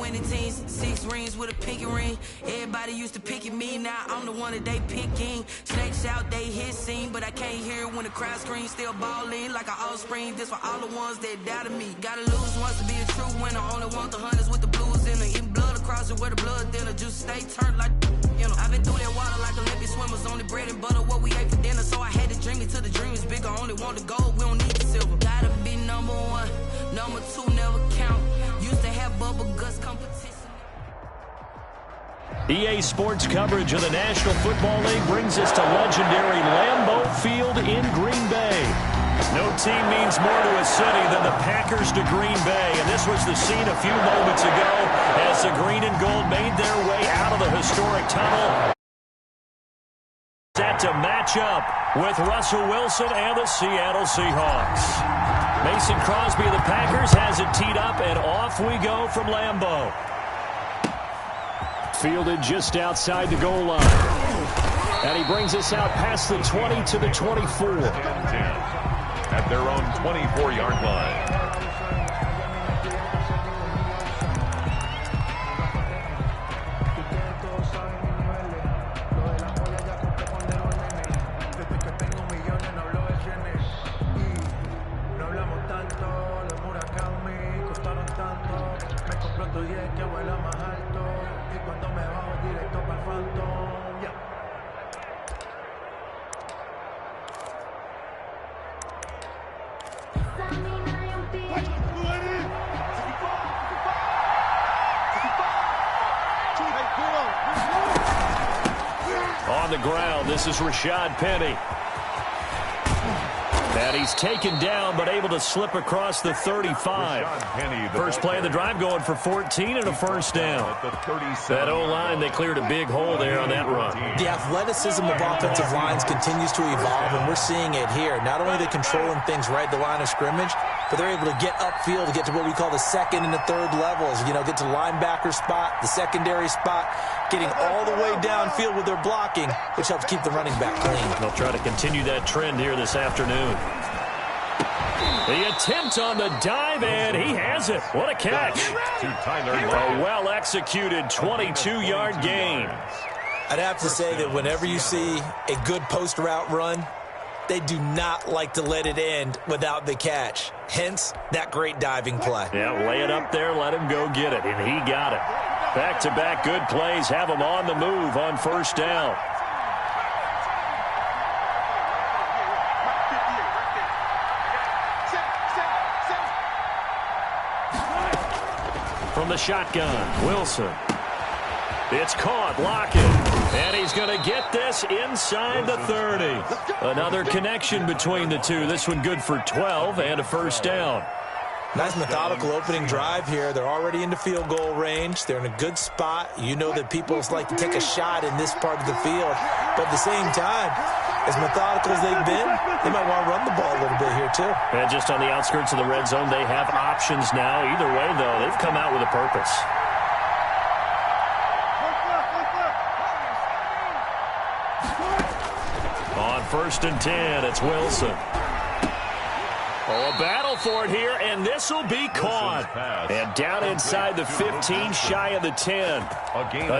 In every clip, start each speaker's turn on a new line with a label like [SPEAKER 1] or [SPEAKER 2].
[SPEAKER 1] winning teams, 6 rings with a pinky ring. Everybody used to pick at me, now I'm the one that they picking. Snakes out, they hit scene, but I can't hear it when the crowd screams. Still ballin' like an offspring. This for all the ones that doubted me. Gotta lose once to be a true winner. Only want the hunters with the blues in her. Eating blood across it where the blood thinner. Juice stay turned like, you know. I've been through that water like Olympic swimmers. Only bread and butter what we ate for dinner. So I had to dream it till the dream is bigger. Only want the gold, we don't need the silver. Gotta be number 1, number 2 never count. Used to have bubble guts competition.
[SPEAKER 2] EA Sports coverage of the National Football League brings us to legendary Lambeau Field in Green Bay. No team means more to a city than the Packers to Green Bay, and this was the scene a few moments ago as the green and gold made their way out of the historic tunnel. Set to match up with Russell Wilson and the Seattle Seahawks. Mason Crosby of the Packers has it teed up, and off we go from Lambeau. Fielded just outside the goal line. And he brings us out past the 20 to the 24.
[SPEAKER 3] 10-10 at their own 24-yard line.
[SPEAKER 2] On the ground, this is Rashad Penny. And he's taken down, but able to slip across the 35. First play of the drive going for 14 and a first down. That O-line, they cleared a big hole there on that run.
[SPEAKER 4] The athleticism of offensive lines continues to evolve, and we're seeing it here. Not only are they controlling things right at the line of scrimmage, but they're able to get upfield to get to what we call the second and the third levels. You know, get to linebacker spot, the secondary spot, getting all the way downfield with their blocking, which helps keep the running back clean.
[SPEAKER 2] They'll try to continue that trend here this afternoon. The attempt on the dive, and he has it. What a catch. A well-executed 22-yard gain.
[SPEAKER 4] I'd have to say that whenever you see a good post route run, they do not like to let it end without the catch. Hence, that great diving play.
[SPEAKER 2] Yeah, lay it up there, let him go get it, and he got it. Back-to-back good plays have him on the move on first down. From the shotgun, Wilson. It's caught, Lockett. And he's going to get this inside the 30. Another connection between the two. This one good for 12 and a first down.
[SPEAKER 4] Nice methodical opening drive here. They're already into field goal range. They're in a good spot. You know that people like to take a shot in this part of the field. But at the same time, as methodical as they've been, they might want to run the ball a little bit here too.
[SPEAKER 2] And just on the outskirts of the red zone, they have options now. Either way, though, they've come out with a purpose. On 1st and 10, it's Wilson. Oh, a battle for it here, and this will be caught. And down inside the 15, shy of the 10.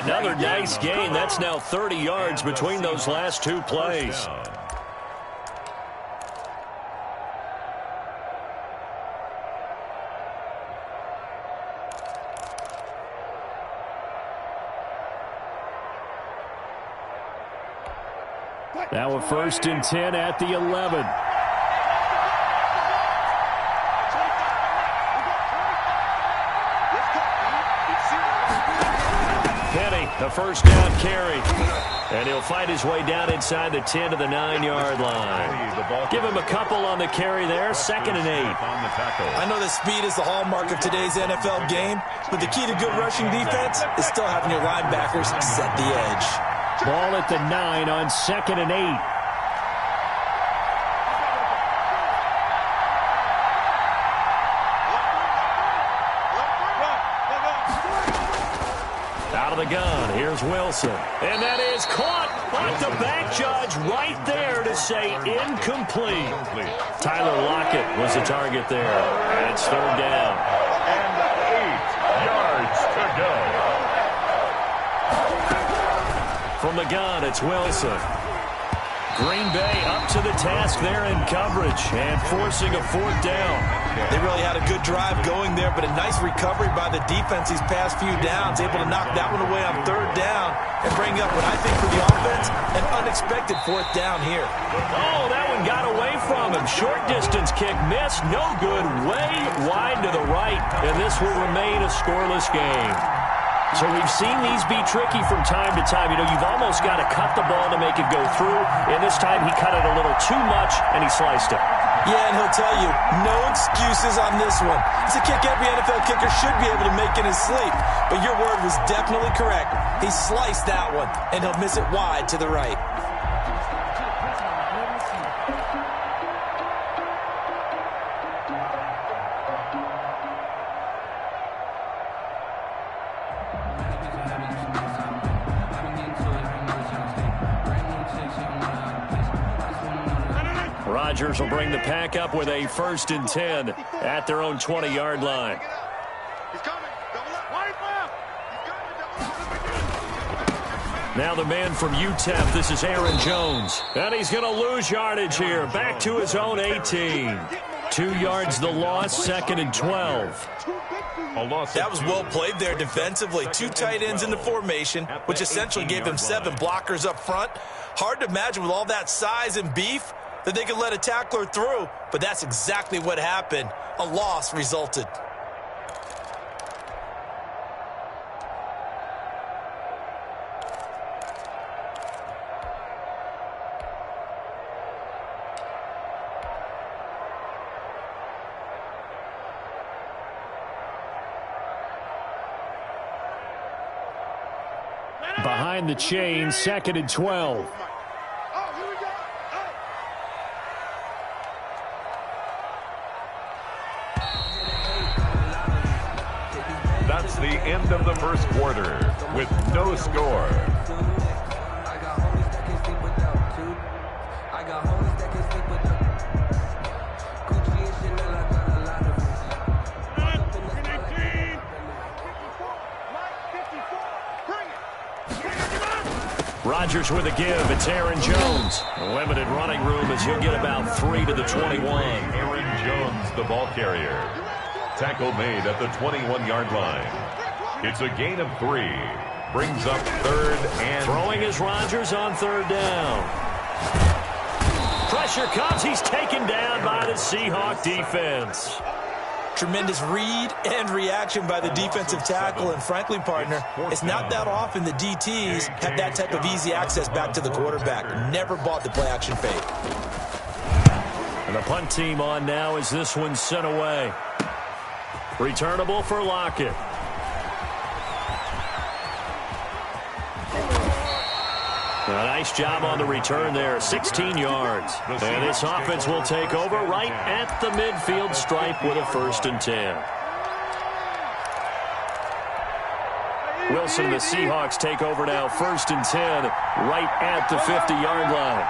[SPEAKER 2] Another nice gain. That's now 30 yards between those last two plays. Now a 1st and 10 at the 11. Penny, the first down carry. And he'll fight his way down inside the 10 to the 9-yard line. Give him a couple on the carry there. 2nd and 8.
[SPEAKER 4] I know that speed is the hallmark of today's NFL game, but the key to good rushing defense is still having your linebackers set the edge.
[SPEAKER 2] Ball at the 9 on 2nd and 8. Out of the gun, here's Wilson. And that is caught, but the back judge right there to say incomplete. Tyler Lockett was the target there. And it's 3rd down.
[SPEAKER 3] And 8 yards to go.
[SPEAKER 2] From the gun, it's Wilson. Green Bay up to the task there in coverage and forcing a fourth down.
[SPEAKER 4] They really had a good drive going there, but a nice recovery by the defense these past few downs, able to knock that one away on third down and bring up what I think for the offense, an unexpected fourth down here.
[SPEAKER 2] Oh, that one got away from him. Short distance kick missed, no good, way wide to the right, and this will remain a scoreless game. So we've seen these be tricky from time to time. You know, you've almost got to cut the ball to make it go through, and this time he cut it a little too much, and he sliced it.
[SPEAKER 4] Yeah, and he'll tell you, no excuses on this one. It's a kick every NFL kicker should be able to make in his sleep. But your word was definitely correct. He sliced that one, and he'll miss it wide to the right.
[SPEAKER 2] Rodgers will bring the pack up with a 1st and 10 at their own 20-yard line. Now the man from UTEP, this is Aaron Jones. And he's going to lose yardage here. Back to his own 18. 2 yards the loss, 2nd and 12.
[SPEAKER 4] That was well played there defensively. 2 tight ends in the formation, which essentially gave them 7 blockers up front. Hard to imagine with all that size and beef that they could let a tackler through, but that's exactly what happened. A loss resulted.
[SPEAKER 2] Behind the chain, 2nd and 12.
[SPEAKER 3] That's the end of the first quarter with no score.
[SPEAKER 2] Rodgers with a give. It's Aaron Jones. Limited running room as he'll get about 3 to the 21.
[SPEAKER 3] Aaron Jones, the ball carrier. Tackle made at the 21-yard line. It's a gain of 3. Brings up 3rd and...
[SPEAKER 2] Throwing is Rodgers on 3rd down. Pressure comes. He's taken down by the Seahawk defense.
[SPEAKER 4] Tremendous read and reaction by the defensive tackle, and frankly, partner, it's not that often the DTs have that type of easy access back to the quarterback. Never bought the play-action fake.
[SPEAKER 2] And the punt team on now as this one's sent away. Returnable for Lockett. A nice job on the return there, 16 yards. And this offense will take over right at the midfield stripe with a 1st and 10. Wilson and the Seahawks take over now, 1st and 10, right at the 50-yard line.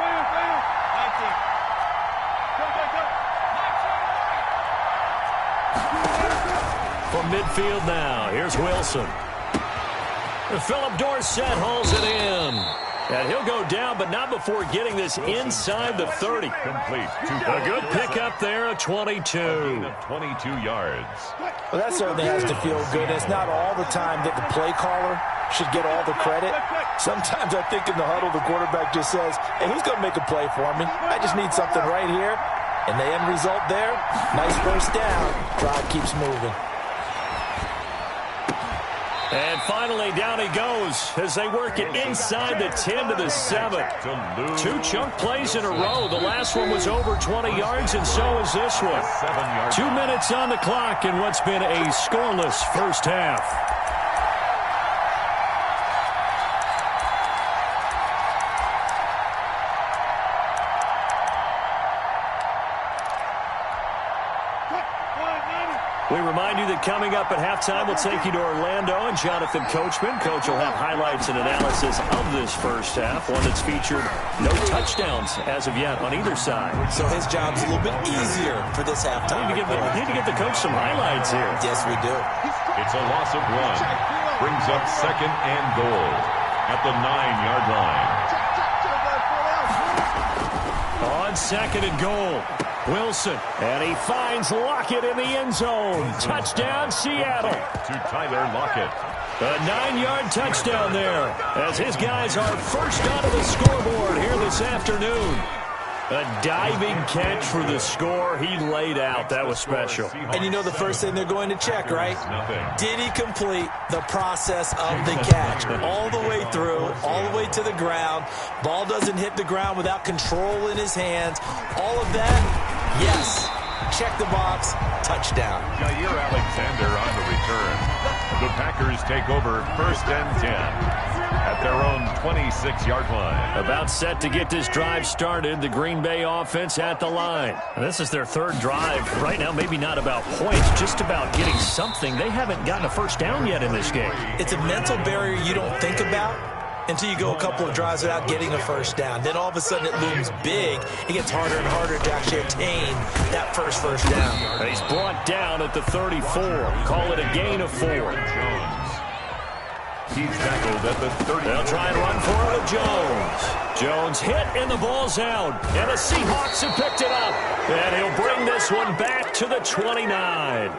[SPEAKER 2] From midfield now, here's Wilson. Philip Dorsett hauls it in. And he'll go down, but not before getting this inside the 30.
[SPEAKER 3] Complete.
[SPEAKER 2] A good pickup there of 22.
[SPEAKER 3] 22 yards.
[SPEAKER 4] Well, that certainly has to feel good. It's not all the time that the play caller should get all the credit. Sometimes I think in the huddle, the quarterback just says, hey, who's going to make a play for me? I just need something right here. And the end result there, nice 1st down. Drive keeps moving.
[SPEAKER 2] And finally, down he goes as they work it inside the 10 to the 7. 2 chunk plays in a row. The last one was over 20 yards, and so is this one. 2 minutes on the clock in what's been a scoreless first half. We remind you that coming up at halftime, we'll take you to Orlando and Jonathan Coachman. Coach will have highlights and analysis of this first half, one that's featured no touchdowns as of yet on either side.
[SPEAKER 4] So his job's a little bit easier for this halftime.
[SPEAKER 2] Need to get the coach some highlights here.
[SPEAKER 4] Yes, we do.
[SPEAKER 3] It's a loss of 1. Brings up 2nd and goal at the 9-yard line.
[SPEAKER 2] On 2nd and goal, Wilson. And he finds Lockett in the end zone. Touchdown, Seattle.
[SPEAKER 3] To Tyler Lockett.
[SPEAKER 2] A 9-yard touchdown there as his guys are first onto the scoreboard here this afternoon. A diving catch for the score. He laid out. That was special.
[SPEAKER 4] And you know the first thing they're going to check, right? Did he complete the process of the catch? All the way through, all the way to the ground. Ball doesn't hit the ground without control in his hands. All of that, yes. Check the box. Touchdown.
[SPEAKER 3] Jair Alexander on the return. The Packers take over 1st and 10 at their own 26-yard line.
[SPEAKER 2] About set to get this drive started. The Green Bay offense at the line. And this is their 3rd drive. Right now, maybe not about points, just about getting something. They haven't gotten a first down yet in this game.
[SPEAKER 4] It's a mental barrier you don't think about until you go a couple of drives without getting a first down. Then all of a sudden it looms big. It gets harder and harder to actually attain that first down.
[SPEAKER 2] And he's brought down at the 34. Call it a gain of 4.
[SPEAKER 3] He's tackled at the 30.
[SPEAKER 2] They'll try and run for it with Jones. Jones hit and the ball's out. And the Seahawks have picked it up. And he'll bring this one back to the 29.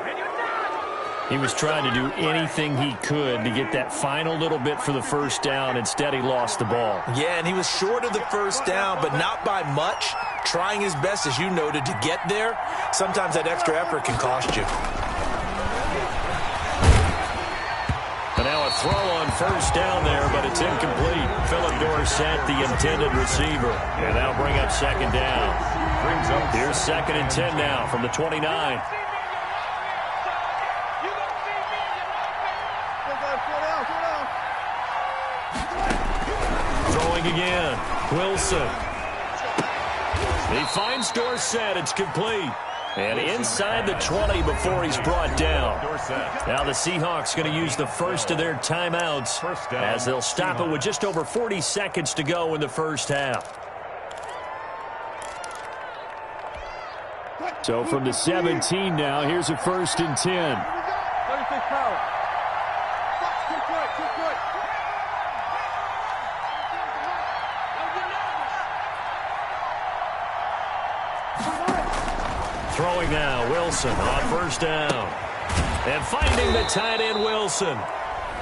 [SPEAKER 2] He was trying to do anything he could to get that final little bit for the first down. Instead, he lost the ball.
[SPEAKER 4] Yeah, and he was short of the first down, but not by much. Trying his best, as you noted, to get there. Sometimes that extra effort can cost you.
[SPEAKER 2] And now a throw on first down there, but it's incomplete. Philip Dorsett, the intended receiver. And that'll bring up 2nd down. Here's 2nd and 10 now from the 29. Throwing again. Wilson. He finds Dorsett. It's complete. And inside the 20 before he's brought down. Now the Seahawks going to use the first of their timeouts as they'll stop it with just over 40 seconds to go in the first half. So from the 17 now, here's a 1st and 10. Throwing now, Wilson on first down. And finding the tight end, Wilson.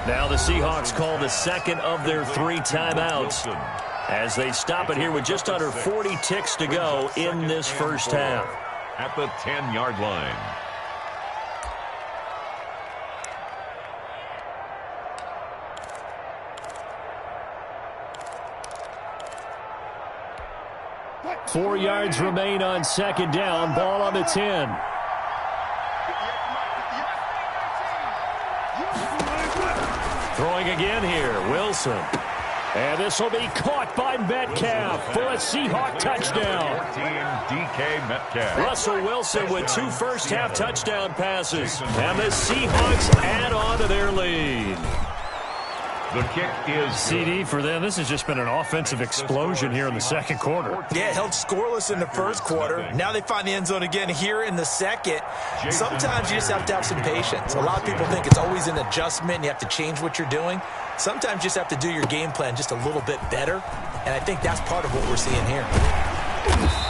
[SPEAKER 2] Now the Seahawks call the 2nd of their 3 timeouts as they stop it here with just under 40 ticks to go in this first half.
[SPEAKER 3] At the 10-yard line.
[SPEAKER 2] Four yards remain on 2nd down. Ball on the 10. Throwing again here, Wilson. And this will be caught by Metcalf for a Seahawk touchdown.
[SPEAKER 3] 14, DK Metcalf.
[SPEAKER 2] Russell Wilson with 2 first-half touchdown passes. And the Seahawks add on to their lead.
[SPEAKER 3] The kick is
[SPEAKER 2] CD for them. This has just been an offensive explosion here in the 2nd quarter.
[SPEAKER 4] Yeah, held scoreless in the 1st quarter. Now they find the end zone again here in the 2nd. Sometimes you just have to have some patience. A lot of people think it's always an adjustment and you have to change what you're doing. Sometimes you just have to do your game plan just a little bit better. And I think that's part of what we're seeing here.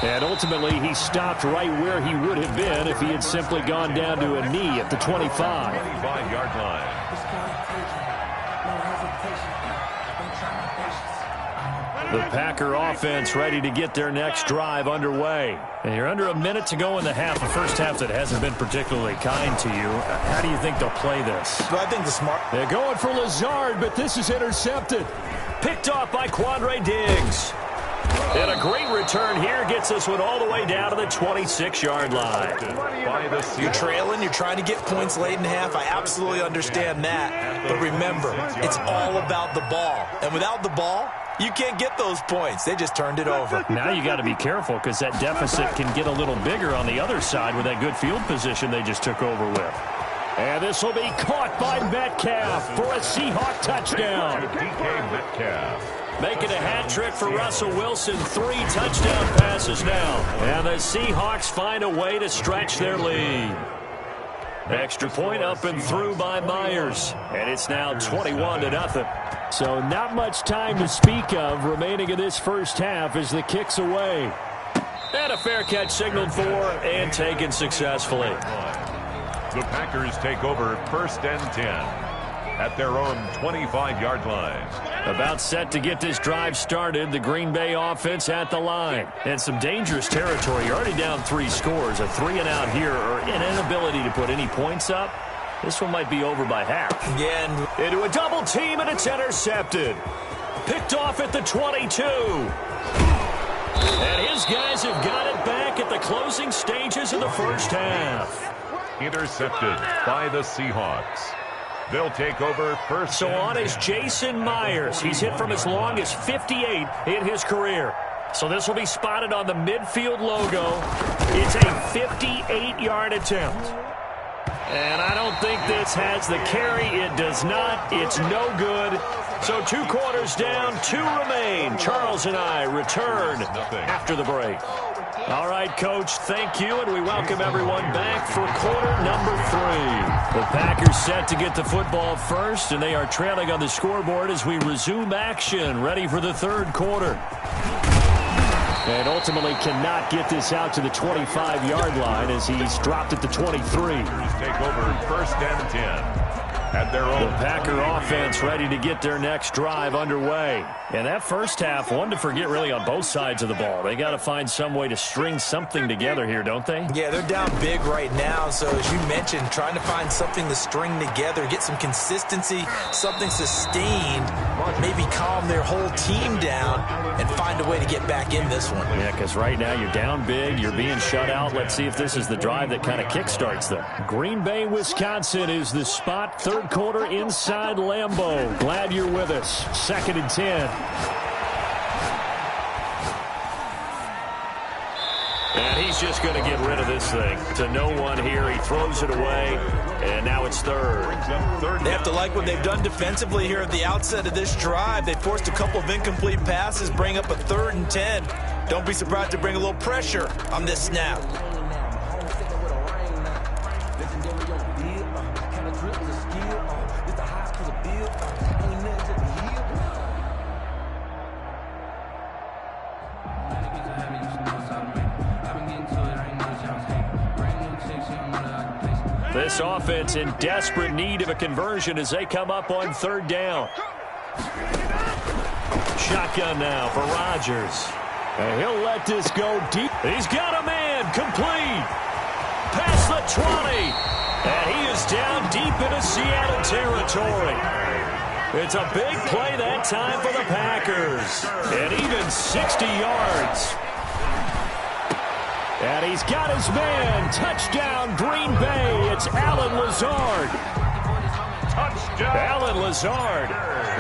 [SPEAKER 2] And ultimately, he stopped right where he would have been if he had simply gone down to a knee at the 25.
[SPEAKER 3] 25-yard line.
[SPEAKER 2] The Packer offense ready to get their next drive underway. And you're under a minute to go in the half, the first half that hasn't been particularly kind to you. How do you think they'll play this?
[SPEAKER 4] Well, I think the smart...
[SPEAKER 2] They're going for Lazard, but this is intercepted. Picked off by Quandre Diggs. And a great return here gets this one all the way down to the 26-yard line.
[SPEAKER 4] You're trailing, you're trying to get points late in half. I absolutely understand that. But remember, it's all about the ball. And without the ball, you can't get those points. They just turned it over.
[SPEAKER 2] Now you got to be careful because that deficit can get a little bigger on the other side with that good field position they just took over with. And this will be caught by Metcalf for a Seahawk touchdown.
[SPEAKER 3] DK Metcalf.
[SPEAKER 2] Making a hat trick for Russell Wilson. 3 touchdown passes now. And the Seahawks find a way to stretch their lead. Extra point up and through by Myers. And it's now 21-0. So not much time to speak of remaining in this first half as the kick's away. And a fair catch signaled for and taken successfully.
[SPEAKER 3] The Packers take over 1st and 10 at their own 25-yard line.
[SPEAKER 2] About set to get this drive started, the Green Bay offense at the line. And some dangerous territory. You're already down 3 scores. A 3-and-out here or an inability to put any points up. This one might be over by half.
[SPEAKER 4] Again.
[SPEAKER 2] Into a double team, and it's intercepted. Picked off at the 22. And his guys have got it back at the closing stages of the first half.
[SPEAKER 3] Intercepted by the Seahawks. They'll take over 1st.
[SPEAKER 2] So on is Jason Myers. He's hit from as long as 58 in his career. So this will be spotted on the midfield logo. It's a 58-yard attempt. And I don't think this has the carry. It does not. It's no good. So 2 quarters down, 2 remain. Charles and I return after the break. All right, Coach, thank you, and we welcome everyone back for quarter number 3. The Packers set to get the football first, and they are trailing on the scoreboard as we resume action, ready for the 3rd quarter. And ultimately cannot get this out to the 25-yard line as he's dropped at the 23.
[SPEAKER 3] Take over 1st and 10. At their own.
[SPEAKER 2] The Packer offense ready to get their next drive underway. And that first half, one to forget really on both sides of the ball. They got to find some way to string something together here, don't they?
[SPEAKER 4] Yeah, they're down big right now. So as you mentioned, trying to find something to string together, get some consistency, something sustained, maybe calm their whole team down and find a way to get back in this one.
[SPEAKER 2] Yeah, because right now you're down big, you're being shut out. Let's see if this is the drive that kind of kickstarts them. Green Bay, Wisconsin is the spot. 3rd quarter inside Lambeau. Glad you're with us. 2nd and 10. And he's just going to get rid of this thing. To no one here. He throws it away. And now it's 3rd.
[SPEAKER 4] They have to like what they've done defensively here at the outset of this drive. They forced a couple of incomplete passes, bring up a 3rd and 10. Don't be surprised to bring a little pressure on this snap.
[SPEAKER 2] This offense in desperate need of a conversion as they come up on 3rd down. Shotgun now for Rodgers. And he'll let this go deep. He's got a man complete. Past the 20. And he is down deep into Seattle territory. It's a big play that time for the Packers. And even 60 yards. And he's got his man. Touchdown, Green Bay. It's Allen Lazard.
[SPEAKER 3] Touchdown.
[SPEAKER 2] Allen Lazard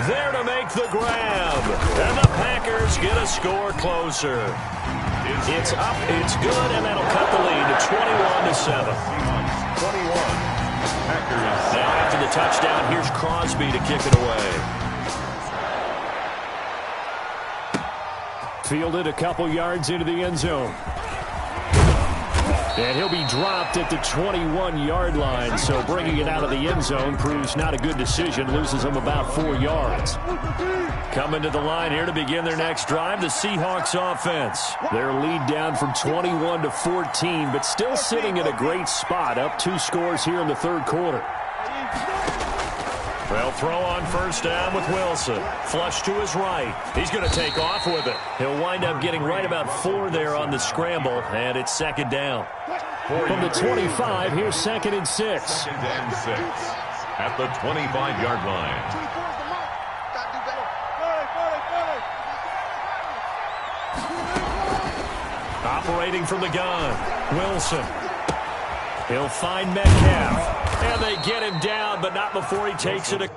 [SPEAKER 2] there to make the grab. And the Packers get a score closer. It's up, it's good, and that'll cut the lead to 21-7.
[SPEAKER 3] 21. Packers.
[SPEAKER 2] Now after the touchdown, here's Crosby to kick it away. Fielded a couple yards into the end zone. And he'll be dropped at the 21-yard line, so bringing it out of the end zone proves not a good decision, loses him about 4 yards. Coming to the line here to begin their next drive, the Seahawks offense. Their lead down from 21-14, but still sitting at a great spot, up 2 scores here in the 3rd quarter. They'll throw on 1st down with Wilson. Flush to his right. He's going to take off with it. He'll wind up getting right about 4 there on the scramble, and it's 2nd down. From the 25, here's 2nd and 6.
[SPEAKER 3] 2nd and 6 at the 25-yard line.
[SPEAKER 2] Operating from the gun, Wilson. He'll find Metcalf, and they get him down, but not before he takes it.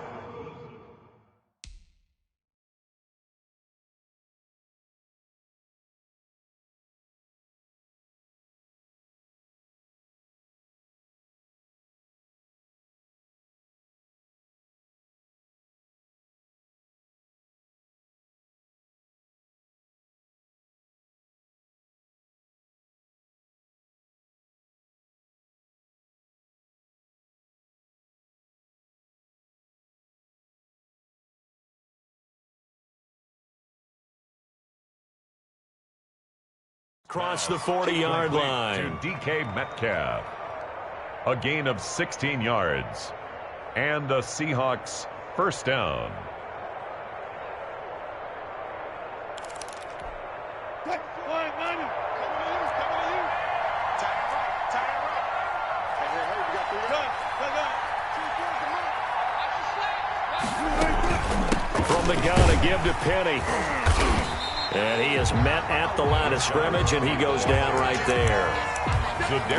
[SPEAKER 2] Across the 40-yard line.
[SPEAKER 3] To DK Metcalf. A gain of 16 yards. And the Seahawks first down.
[SPEAKER 2] From the gun, a give to Penny. And he is met at the line of scrimmage, and he goes down right there.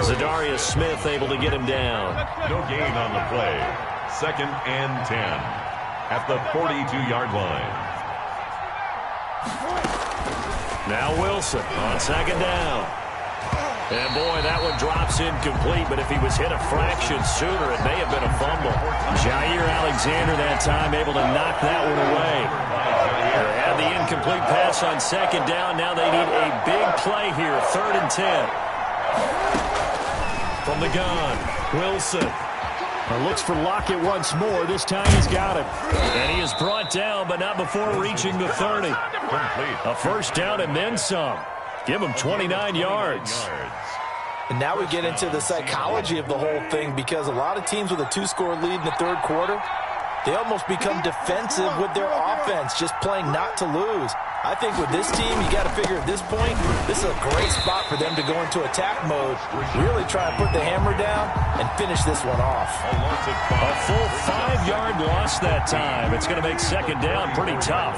[SPEAKER 2] Zadarius Smith able to get him down.
[SPEAKER 3] No gain on the play. 2nd and 10 at the 42-yard line.
[SPEAKER 2] Now Wilson on 2nd down. And boy, that one drops incomplete, but if he was hit a fraction sooner, it may have been a fumble. Jair Alexander that time able to knock that one away. They had the incomplete pass on 2nd down. Now they need a big play here, 3rd and 10. From the gun, Wilson. Looks for Lockett once more. This time he's got him. And he is brought down, but not before reaching the 30. A first down and then some. Give him 29 yards.
[SPEAKER 4] And now we get into the psychology of the whole thing, because a lot of teams with a 2-score lead in the 3rd quarter, they almost become defensive with their offense, just playing not to lose. I think with this team, you got to figure at this point, this is a great spot for them to go into attack mode, really try and put the hammer down and finish this one off.
[SPEAKER 2] A full 5-yard loss that time. It's going to make 2nd down pretty tough.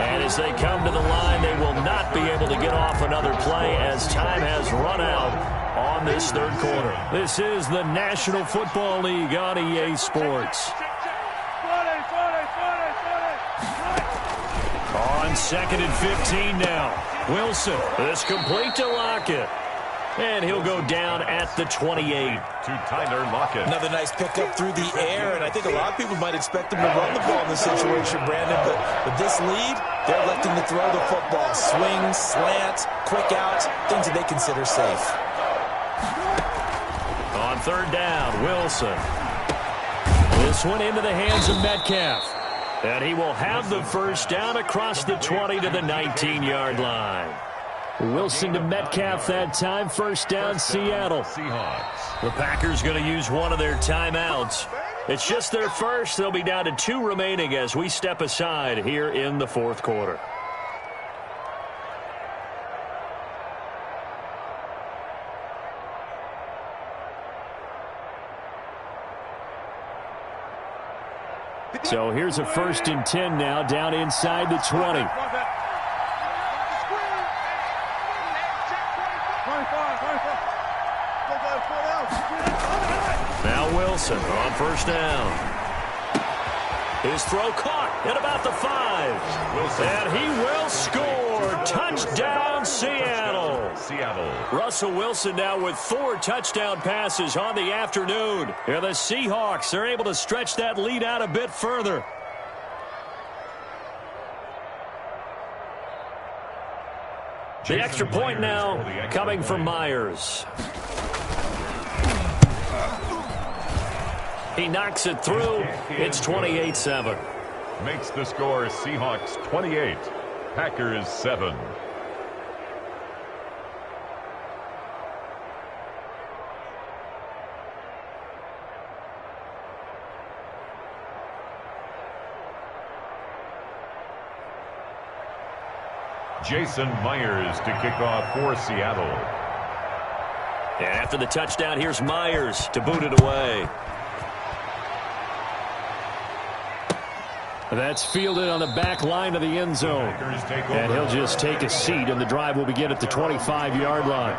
[SPEAKER 2] And as they come to the line, they will not be able to get off another play as time has run out on this 3rd quarter. This is the National Football League on EA Sports. On 2nd and 15 now. Wilson, this complete to Lockett. And he'll go down at the 28.
[SPEAKER 3] To Tyler Lockett.
[SPEAKER 4] Another nice pickup through the air, and I think a lot of people might expect him to run the ball in this situation, Brandon, but with this lead, they're electing to throw the football. Swings, slants, quick outs, things that they consider safe.
[SPEAKER 2] On 3rd down, Wilson. This one into the hands of Metcalf. And he will have the first down across the 20 to the 19-yard line. Wilson to Metcalf that time. First down, Seattle.
[SPEAKER 3] Seahawks.
[SPEAKER 2] The Packers going to use one of their timeouts. It's just their first. They'll be down to 2 remaining as we step aside here in the 4th quarter. So here's a 1st and 10 now, down inside the 20. Now Wilson on 1st down. His throw caught at about the 5. Wilson. And he will score. Touchdown, Seattle. Russell Wilson now with 4 touchdown passes on the afternoon. And the Seahawks are able to stretch that lead out a bit further. The extra point now coming from Myers. He knocks it through. It's 28-7.
[SPEAKER 3] Makes the score Seahawks 28, Packers 7. Jason Myers to kick off for Seattle.
[SPEAKER 2] And after the touchdown, here's Myers to boot it away. That's fielded on the back line of the end zone. And he'll just take a seat, and the drive will begin at the 25-yard line.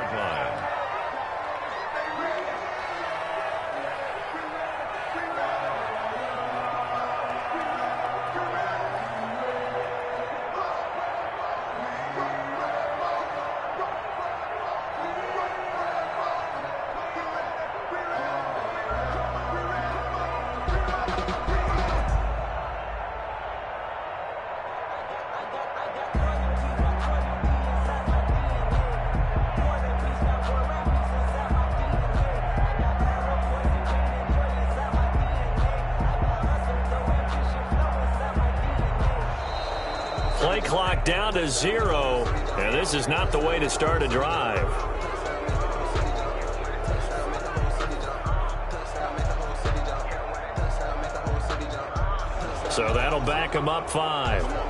[SPEAKER 2] play clock down to 0, and this is not the way to start a drive. So that'll back him up 5.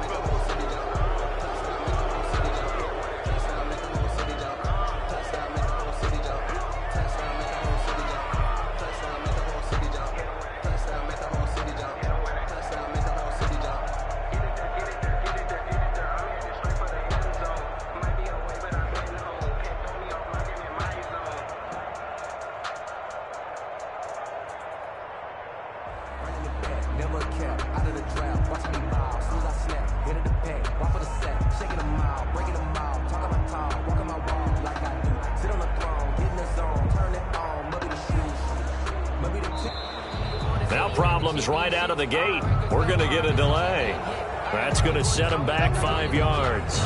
[SPEAKER 2] Problems right out of the gate. We're going to get a delay. That's going to set him back 5 yards.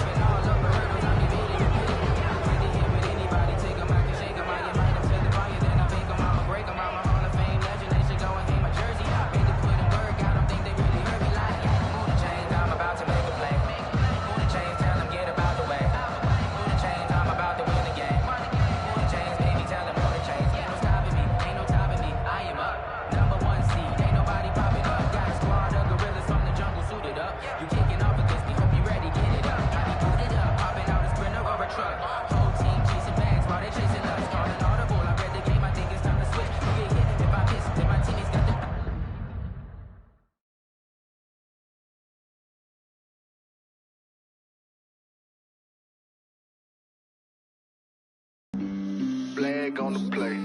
[SPEAKER 5] Flag on the play.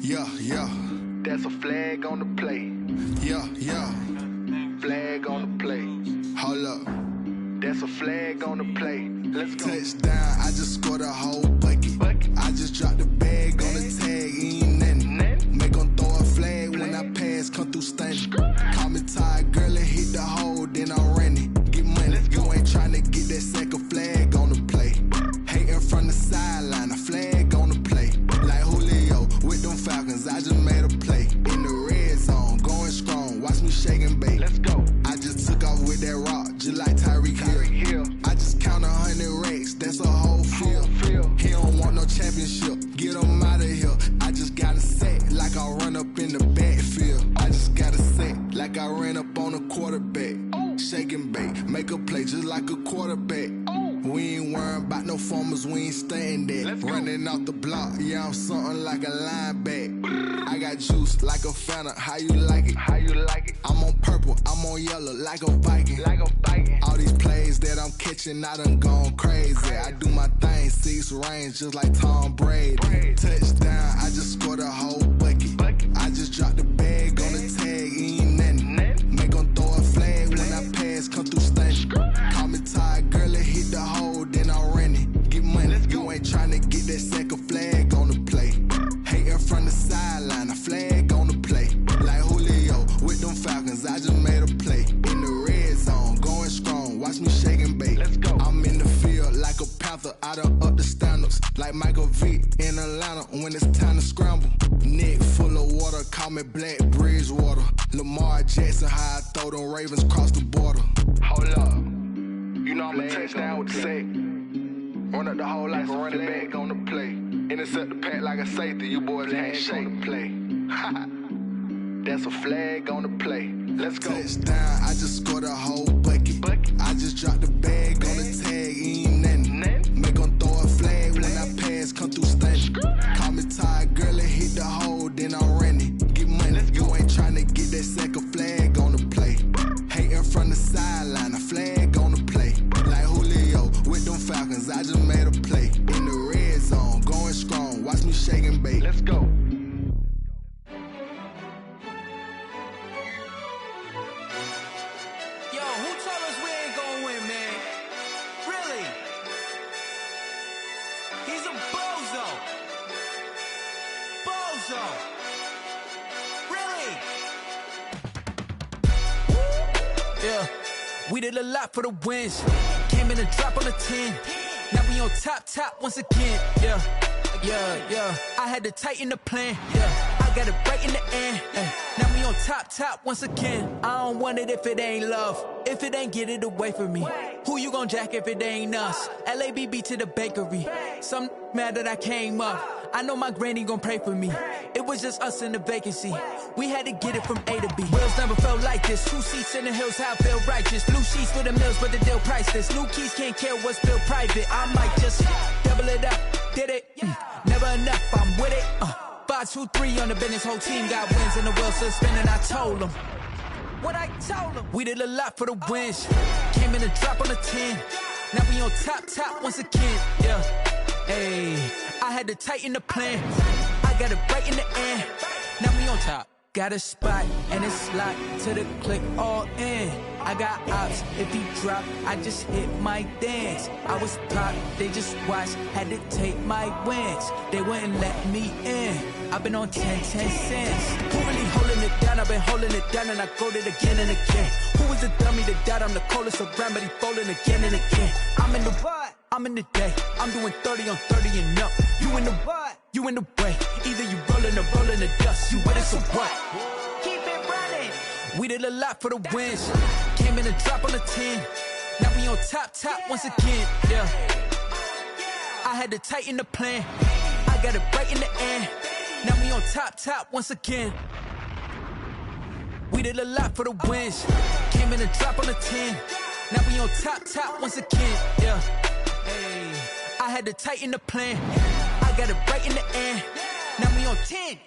[SPEAKER 5] Yeah, yeah. That's a flag on the play. Yeah, yeah. Flag on the play. Hold up. That's a flag on the play. Let's go. Touchdown, I just scored a whole bucket. I just dropped the bag on the tag, ain't nothing. Make them throw a flag when I pass, come through stunning. Call me tired, girl, and hit the hole, then I'm running. Get money, you ain't trying to get that second flag on the play. Hating from the sideline, a flag on the play. Like Julio with them Falcons, I just made a play. In the red zone, going strong, watch me shake and bake. Let's go. I just took off with that rock, just like Tyreek Hill. I just count 100 racks, that's a whole field. He don't want no championship, get him out of here. I just gotta set like I run up in the backfield. I just gotta set like I ran up on a quarterback. Shake and bake, make a play just like a quarterback. We ain't worrying about no formers, we ain't staying there. Running off the block, yeah, I'm something like a linebacker. I got juice like a Fanta, how you like it? How you like it? I'm on purple, I'm on yellow like a Viking. Like a Viking. All these plays that I'm catching, I done gone crazy. I do my thing, 6 range just like Tom Brady. Touchdown, I just scored a whole bucket. I just dropped the bag on the tag, ain't nothing. Make them throw a flag when I pass, come through stunning. Call me tired, girl, and hit the hole, then I'm running. Get money, you ain't trying to get that second flag on the play. Hating from the sideline, a flag on the play. Like Julio with them Falcons, I just made a play. In the red zone, going strong, watch me shake and bake. Let's go. I'm in the field like a Panther, I done up the standards. Like Michael Vick in Atlanta when it's time to scramble. Neck full of water, call me Black Bridgewater. Lamar Jackson, how I throw them Ravens cross the border. Hold up. You know I'm a touchdown with the sack. Run up the whole like a running back on the play. Intercept the pack like a safety, you boys ain't shake the play. That's a flag on the play. Let's go. Touchdown, I just scored a whole bucket. I just dropped the bag on the tag, ain't nothing. Make them throw a flag when I pass, come through stunning. Call me tired, girl, and hit the hole, then I'm running. Get money, you ain't trying to get that second flag on the play. Hating from the sideline, a flag on the play. Like Julio with them Falcons, I just made a play. In the red zone, going strong, watch me shake and bake. Let's go.
[SPEAKER 1] Yo, who told us we ain't gonna win, man? Really? He's a bozo. Bozo. Really? Yeah, we did a lot for the wins. Came in a drop on a 10. Now we on top once again. Yeah. I had to tighten the plan, yeah. I got it right in the end, now we on top once again. I don't want it if it ain't love. If it ain't, get it away from me. Who you gon' jack if it ain't us? LABB to the bakery. Some mad that I came up. I know my granny gon' pray for me. It was just us in the vacancy. We had to get it from A to B. Wheels never felt like this. 2 seats in the hills, how I feel righteous. Blue sheets for the mills, but the deal priceless. New keys can't care what's built private. I might just double it up. Did it? Never enough, I'm with it. 5, 2, 3 on the business. Whole team got wins and the wheels still spinning. I told them what I told them. We did a lot for the wins. Came in a drop on the 10. Now we on top once again. Yeah. Hey, I had to tighten the plan. I got it right in the end. Now we on top. Got a spot and it's locked to the click all in. I got ops, if he drop, I just hit my dance. I was pop, they just watched, had to take my wins. They wouldn't let me in. I've been on 10 cents. Who really holding it down? I've been holding it down and I go it again and again. Who was the dummy that died? I'm the coldest around, but he folding again and again. I'm in the what? I'm in the day. I'm doing 30 on 30 and up. You in the what? You in the way. Either you rolling or rolling the dust. You with us or what? Keep it running. We did a lot for the wins. Came in a drop on the 10. Now we on top once again. Yeah. I had to tighten the plan. I got it right in the end. Now we on top once again. We did a lot for the wins. Came in a drop on the 10. Now we on top once again. Yeah. Hey, I had to tighten the plan. I got it right in the end. Now we on 10.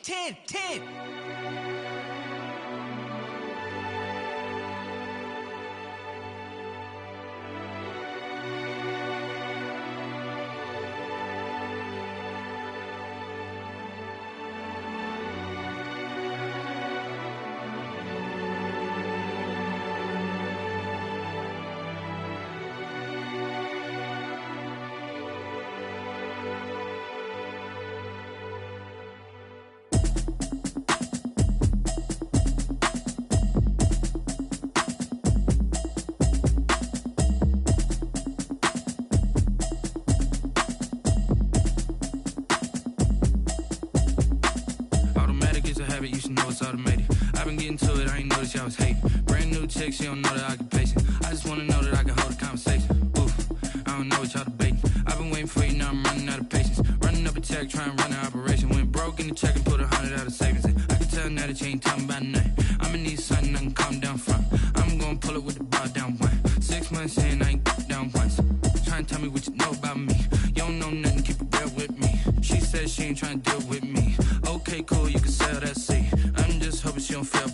[SPEAKER 6] You should know it's automated. I've been getting to it, I ain't noticed y'all was hating. Brand new chick, she don't know the occupation. I just wanna know that I can hold a conversation. Oof, I don't know what y'all debating. I've been waiting for you, now I'm running out of patience. Running up a check, trying to run an operation. Went broke in the check and put 100 out of savings in. I can tell now that you ain't talking about nothing. I'ma need something I can calm down from. I'm gonna pull it with the bar down one. 6 months in, I ain't down once. Trying to tell me what you know about me. You don't know nothing, keep it real with me. She said she ain't trying to deal with me. Okay, cool, you can sell that seat. I'm just hoping she don't fail.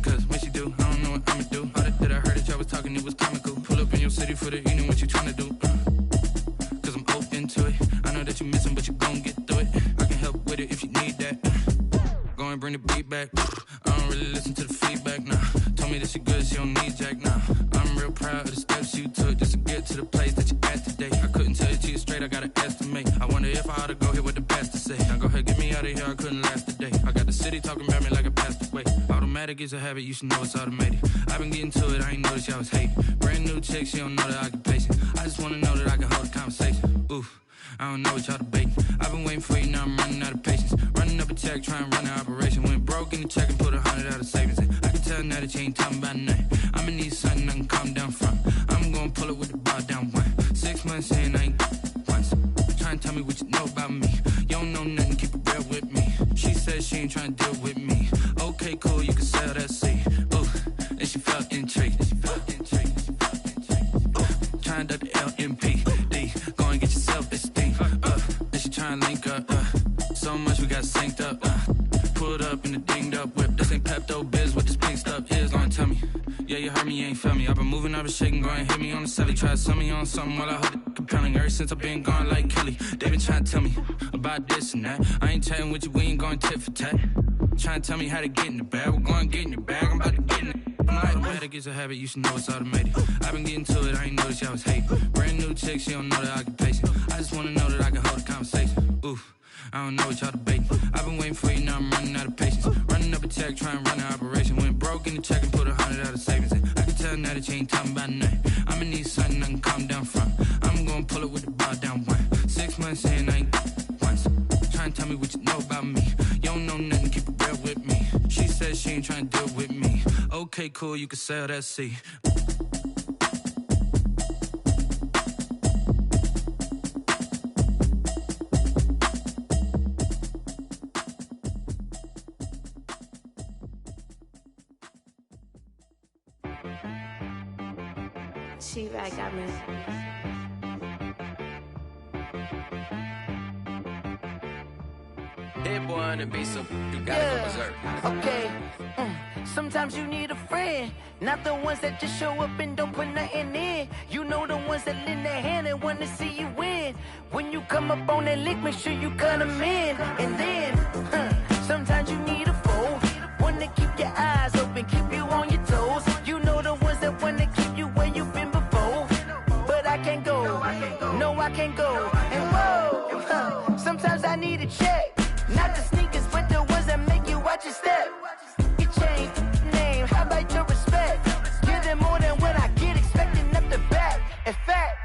[SPEAKER 6] Cause when she do, I don't know what I'ma do. All that I heard that y'all was talking, it was comical. Pull up in your city for the evening, what you trying to do? Cause I'm open to it. I know that you missing, but you gon' get through it. I can help with it if you need that. Go and bring the beat back. I don't really listen to the feedback, nah. Told me that she good, she don't need jack, nah. I'm real proud of the steps you took just to get to the place that you at today. I couldn't tell you to you straight, I gotta estimate. I wonder if I ought to go here with the best to say. Now go ahead, get me out of here, I couldn't last a day. I got the city talking about me like I passed away. Automatic is a habit, you should know it's automated. I've been getting to it, I ain't noticed y'all was hating. Brand new chick, she don't know the occupation. I just wanna know that I can hold a conversation. Oof, I don't know what y'all debating. I've been waiting for you, now I'm running out of patience. Running up a check, trying to run an operation. Went broke in the check and put 100 out of savings in. I can tell now that you ain't talking about nothing. I'ma need something I can calm down from. I'm gonna pull it with the bar down one. 6 months in, I ain't once. Trying to tell me what you know about me. You don't know nothing, keep it real with me. She said she ain't trying to deal with me. Okay, cool, you can sell that seat. Ooh, and she felt intrigued. Trying to duck the LMPD. Go and get your self-esteem up. And she trying to link up. So much we got synced up. Pulled up in the dinged up whip. This ain't Pepto-Biz, what this pink stuff is. Gonna tell me. Yeah, you heard me, you ain't feel me. I've been moving, I've been shaking, go and hit me on the celly. Try to sell me on something while I hold it compelling. Ever since I've been gone like Kelly, they been trying to tell me about this and that. I ain't chatting with you, we ain't going tit for tat. Trying to tell me how to get in the bag. We're going to get in your bag, I'm about to get in it. Automatic is a habit, you should know it's automated. I've been getting to it, I ain't noticed y'all was hating. Brand new chick, she don't know the occupation. I just wanna know that I can hold a conversation. Oof, I don't know what y'all debating. I've been waiting for you, now I'm running out of patience. Running up a check, trying to run an operation. Went broke in the check and put 100 out of savings in. I can tell now that you ain't talking about nothing. I'ma need something I can calm down from. I'm gonna pull it with the bar down one. 6 months in, I ain't once. Trying to tell me what you know about he ain't trying to deal with me. Okay, cool, you can sail that sea.
[SPEAKER 7] She-Rag got me.
[SPEAKER 8] Hit boy on the beat, so you gotta go berserk.
[SPEAKER 1] Okay. Sometimes you need a friend, not the ones that just show up and don't put nothing in. You know the ones that lend their hand and want to see you win. When you come up on that lick, make sure you cut them in. And then, sometimes you need a foe, one to keep your eyes open, keep you on your toes. You know the ones that want to keep you where you've been before. But I can't go, no I can't go. And whoa, sometimes I need a check. Not the sneakers, but the ones that make you watch your step. You change name, how about your respect? Give them more than what I get, expecting up the back. In fact,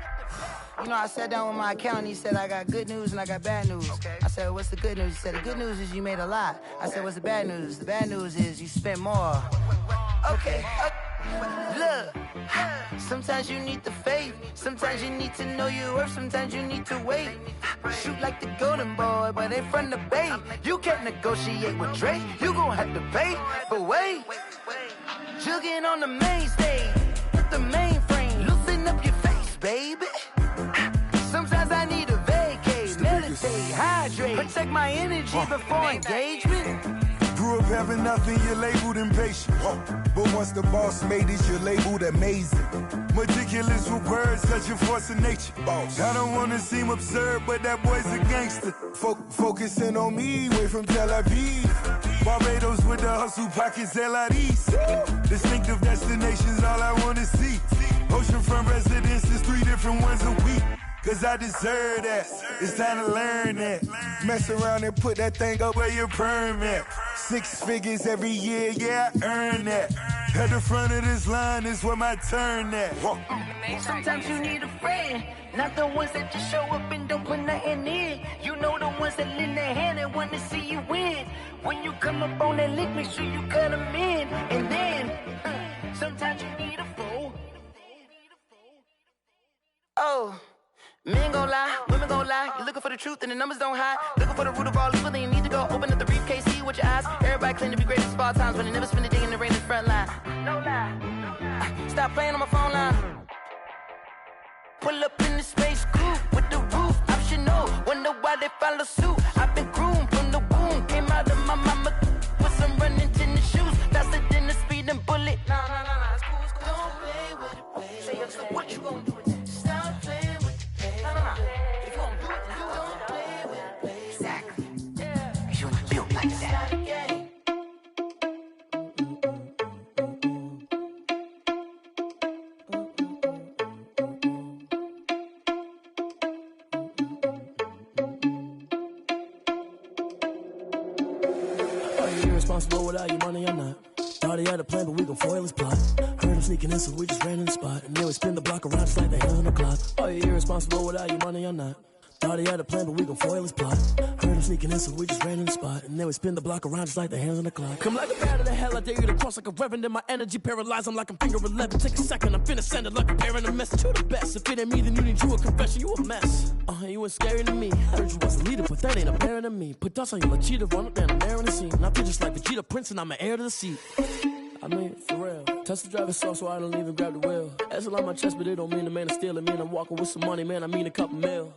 [SPEAKER 1] you know, I sat down with my accountant, he said, I got good news and I got bad news. Okay. I said, what's the good news? He said, the good news is you made a lot. I said, what's the bad news? The bad news is you spent more. Okay. Look, sometimes you need the faith, sometimes you need to know your worth, sometimes you need to wait. Shoot like the golden boy, but they from the bay. You can't negotiate with Drake, you gon' have to pay. But wait, jugging on the main stage, with the mainframe, loosen up your face, baby. Sometimes I need a vacate, meditate, hydrate, protect my energy before engagement.
[SPEAKER 9] Grew up having nothing, you're labeled impatient. But once the boss made it, you're labeled amazing. Meticulous with words, such a force of nature. I don't wanna seem absurd, but that boy's a gangster. Focusing on me, way from Tel Aviv. Barbados with the hustle pockets, LIDs. Distinctive destinations, all I wanna see. Oceanfront residences, 3 different ones a week. Cause I deserve that, it's time to learn that. Mess around and put that thing up where your perm at. 6 figures every year, yeah, I earn that. At the front of this line is where my turn at.
[SPEAKER 1] Sometimes you need a friend, not the ones that just show up and don't put nothing in. You know the ones that lend their hand and want to see you win. When you come up on that lick, make sure you cut them in. And then, sometimes you need a foe. Oh. Men gon' lie, women gon' lie. You're looking for the truth and the numbers don't hide. Looking for the root of all evil, then you need to go open up the briefcase, see with your eyes. Everybody claim to be greatest of all times, but they never spend a day in the rain in the front line. No lie. Stop playing on my phone line. Pull up in the space coupe with the roof optional. Wonder why they follow suit. I've been groomed from the womb. Came out of my mama with some running tennis shoes. Faster than the speeding bullet. Nah, it's cool, it's cool. Don't play with it, baby. Say so what you gon' do with it? Stop playing with it. If you gon' do it, then don't play with it, baby. Exactly. Yeah. Cause you ain't built like that.
[SPEAKER 10] Are you irresponsible without your money or not? Thought he had a plan, but we gon' foil his plot. Heard him sneaking in, so we just ran in the spot. And then we spin the block around just like the hands on the clock. Are you irresponsible without your money or not? Thought he had a plan, but we gon' foil his plot. Heard him sneaking in, so we just ran in the spot. And then we spin the block around just like the hands on the clock. Come like a bat of the hell, I dare you to cross like a reverend. In my energy paralyzed, I'm like I'm finger 11. Take a second, I'm finna send it like a bearing a message to the best. If it ain't me, then you need you a confession, you a mess. You ain't scary to me. Heard you was a leader, but that ain't apparent to me. Put dust on you like cheetah, run up down the air in the scene. I feel just like Vegeta Prince, and I'm an heir to the seat. I mean, for real. Touch the driver's soft, so I don't even grab the wheel. That's on my chest, but it don't mean the man is stealing. Man, I'm walking with some money, man, I mean a couple mil.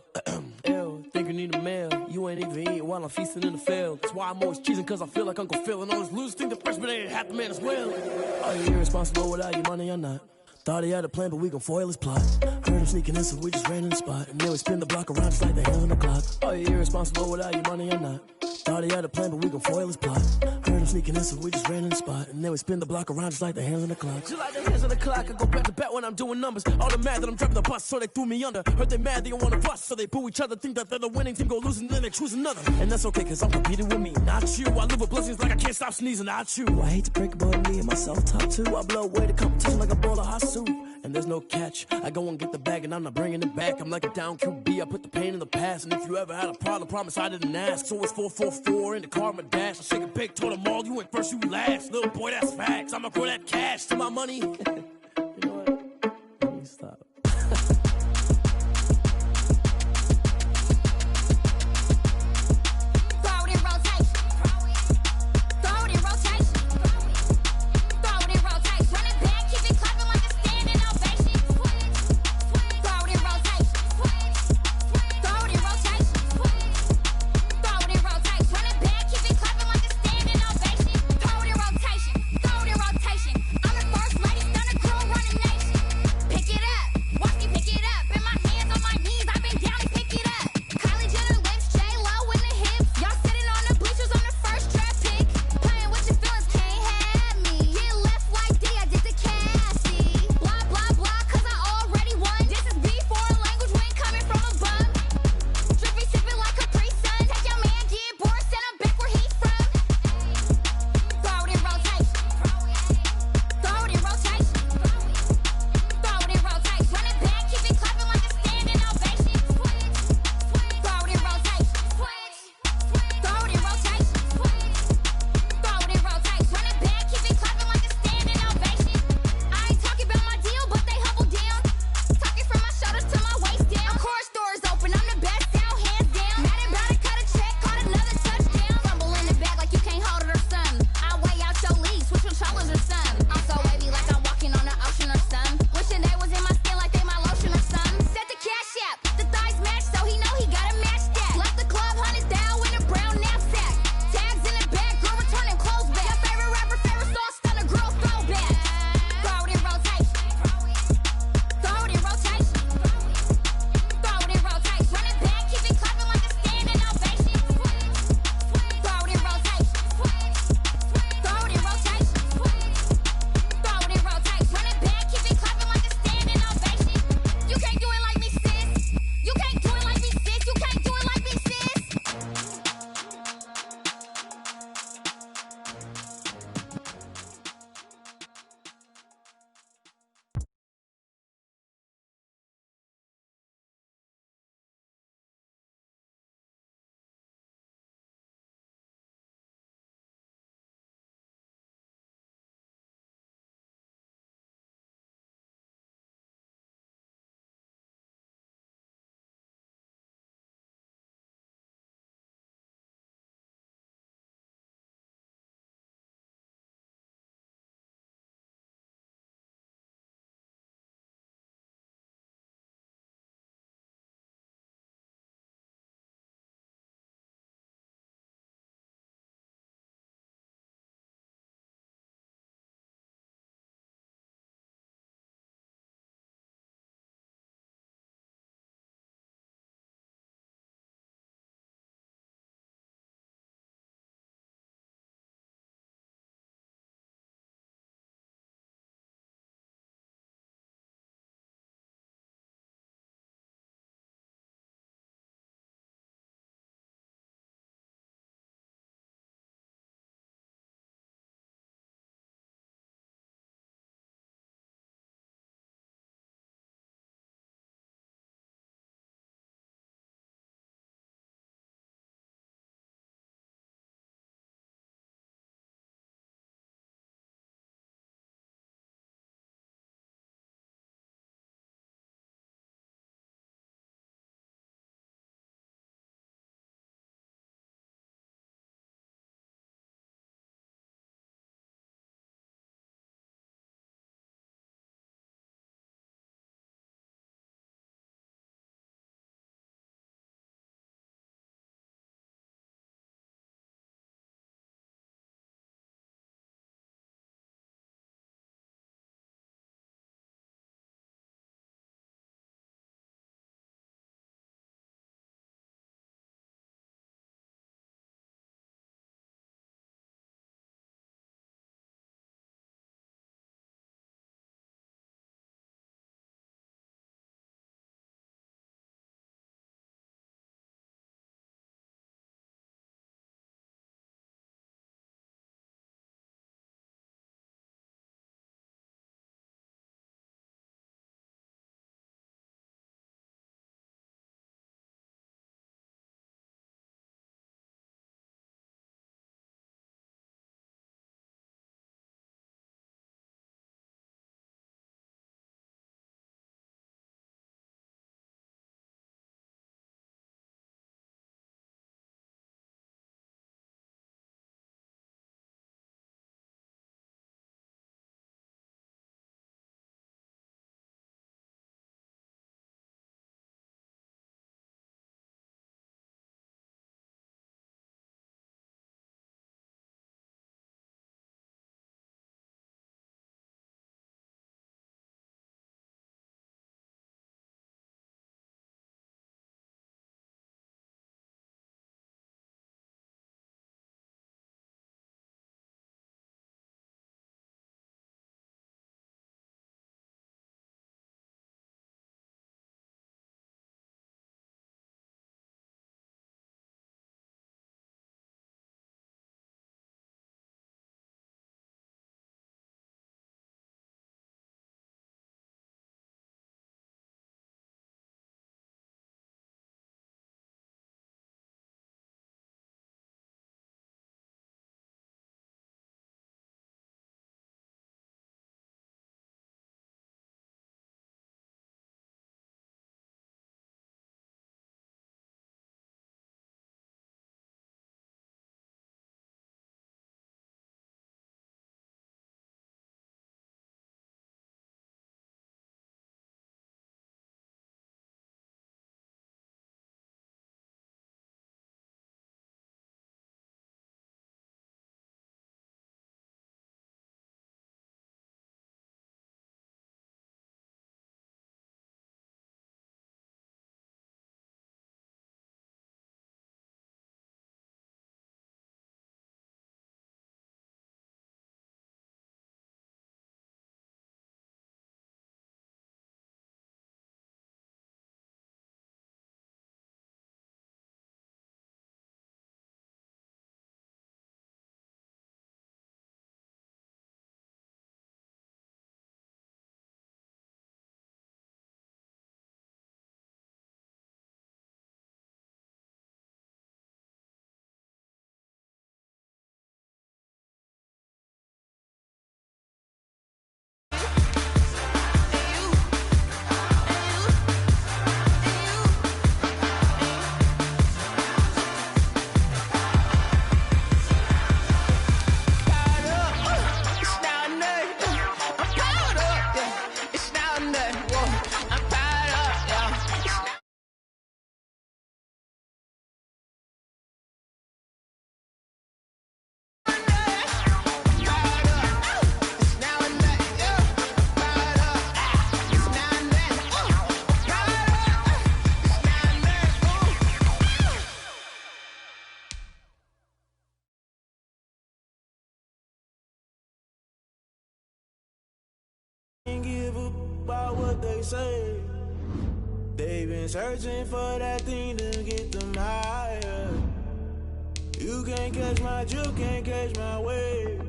[SPEAKER 10] Ew, think you need a meal. You ain't even eating while I'm feasting in the field. That's why I'm always cheesing, cause I feel like Uncle Phil. And all those losers think the freshman ain't half the man as well. Are you irresponsible without your money or not? Thought he had a plan, but we gon' foil his plot. Heard him sneaking in, so we just ran in the spot. And then we spin the block around just like the hands on the clock. Are you irresponsible without your money or not? Thought he had a plan, but we gon' foil his plot. Heard him sneaking in, so we just ran in the spot. And then we spin the block around just like the hands on the clock. Just like the hands on the clock, I go back to back when I'm doing numbers. All the mad that I'm driving the bus, so they threw me under. Heard they mad, they don't wanna bust, so they boo each other. Think that they're the winning team, go losing, then they choose another. And that's okay, cause I'm competing with me, not you. I live with blessings like I can't stop sneezing, not you. I hate to break it, but me and myself top two. I blow away the competition like a bowl of hot soup. And there's no catch. I go and get the bag and I'm not bringing it back. I'm like a down QB, I put the pain in the past. And if you ever had a problem, promise I didn't ask. So it's 444 in the car, my dash. I shake a big, told them all, you went first, you last. Little boy, that's facts. I'ma grow that cash to my money. You know what? Let me stop.
[SPEAKER 11] Gonna grow
[SPEAKER 10] about what they say. They've been searching for that thing to get them higher. You can't catch my drift, can't catch my wave.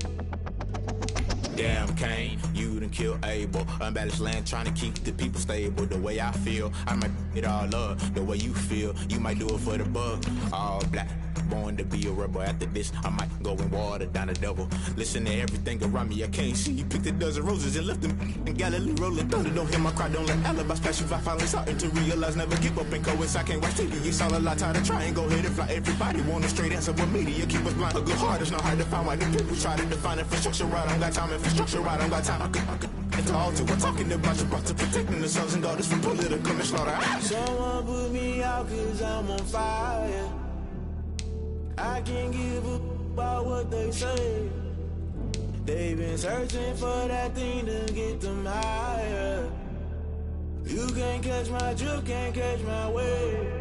[SPEAKER 11] Damn, Kane, you done killed Abel. Unbalanced land, trying to keep the people stable. The way I feel, I might it all up. The way you feel, you might do it for the buck. All black, born to be a rebel. After this, I might go and water down the devil. Listen to everything around me, I can't see. You picked a dozen roses and left them in Galilee rolling thunder. Don't hear my cry, don't let alibis pass you. I finally starting to realize, never give up and coincide. Can't watch TV, it's all a lot. Time to try and go ahead and fly. Everybody want a straight answer with media. Keep us blind. A good heart is not hard to find. Why the people try to define infrastructure right? I don't got time. Infrastructure right, I don't got time. I could into altar. We're talking about you brought to protecting the sons and daughters from political and slaughter.
[SPEAKER 10] Someone put me out cause I'm on fire. I can't give a about what they say. They've been searching for that thing to get them higher. You can't catch my drift, can't catch my wave.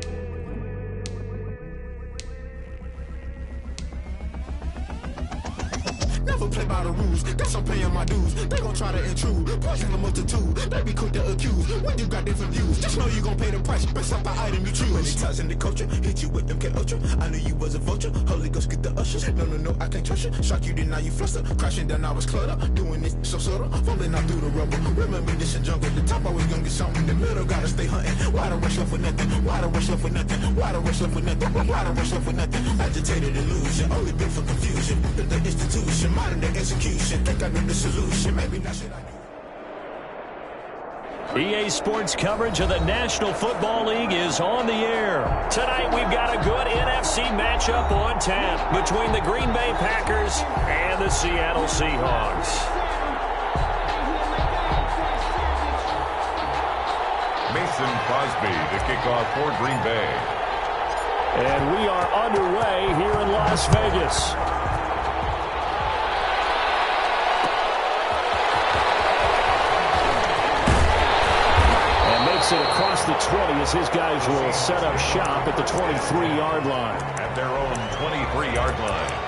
[SPEAKER 11] Never play by the rules, guess I'm paying my dues. They gon' try to intrude, poison the multitude. They be quick to accuse, when you got different views. Just know you gon' pay the price, based off the item you choose. Many ties in the culture, hit you with them K-Ultra. I knew you was a vulture, Holy Ghost get the ushers. No, I can't trust you. Shock you, then now you fluster. Crashing down, I was cluttered. Doing this so subtle, falling out through the rubble. Remember this in jungle, the top always gonna get something. The middle gotta stay hunting. Why the rush left for nothing? Why the rush left for nothing? Why the rush left for nothing? Why the rush left for nothing? Agitated illusion, only built for confusion. The institution, modern day execution. Think I know the solution. Maybe not should I do.
[SPEAKER 2] EA Sports coverage of the National Football League is on the air. Tonight we've got a good NFC matchup on tap between the Green Bay Packers and the Seattle Seahawks.
[SPEAKER 3] Mason Crosby to kick off for Green Bay.
[SPEAKER 2] And we are underway here in Las Vegas. It across the 20 as his guys will set up shop at the 23-yard line.
[SPEAKER 3] At their own 23-yard line.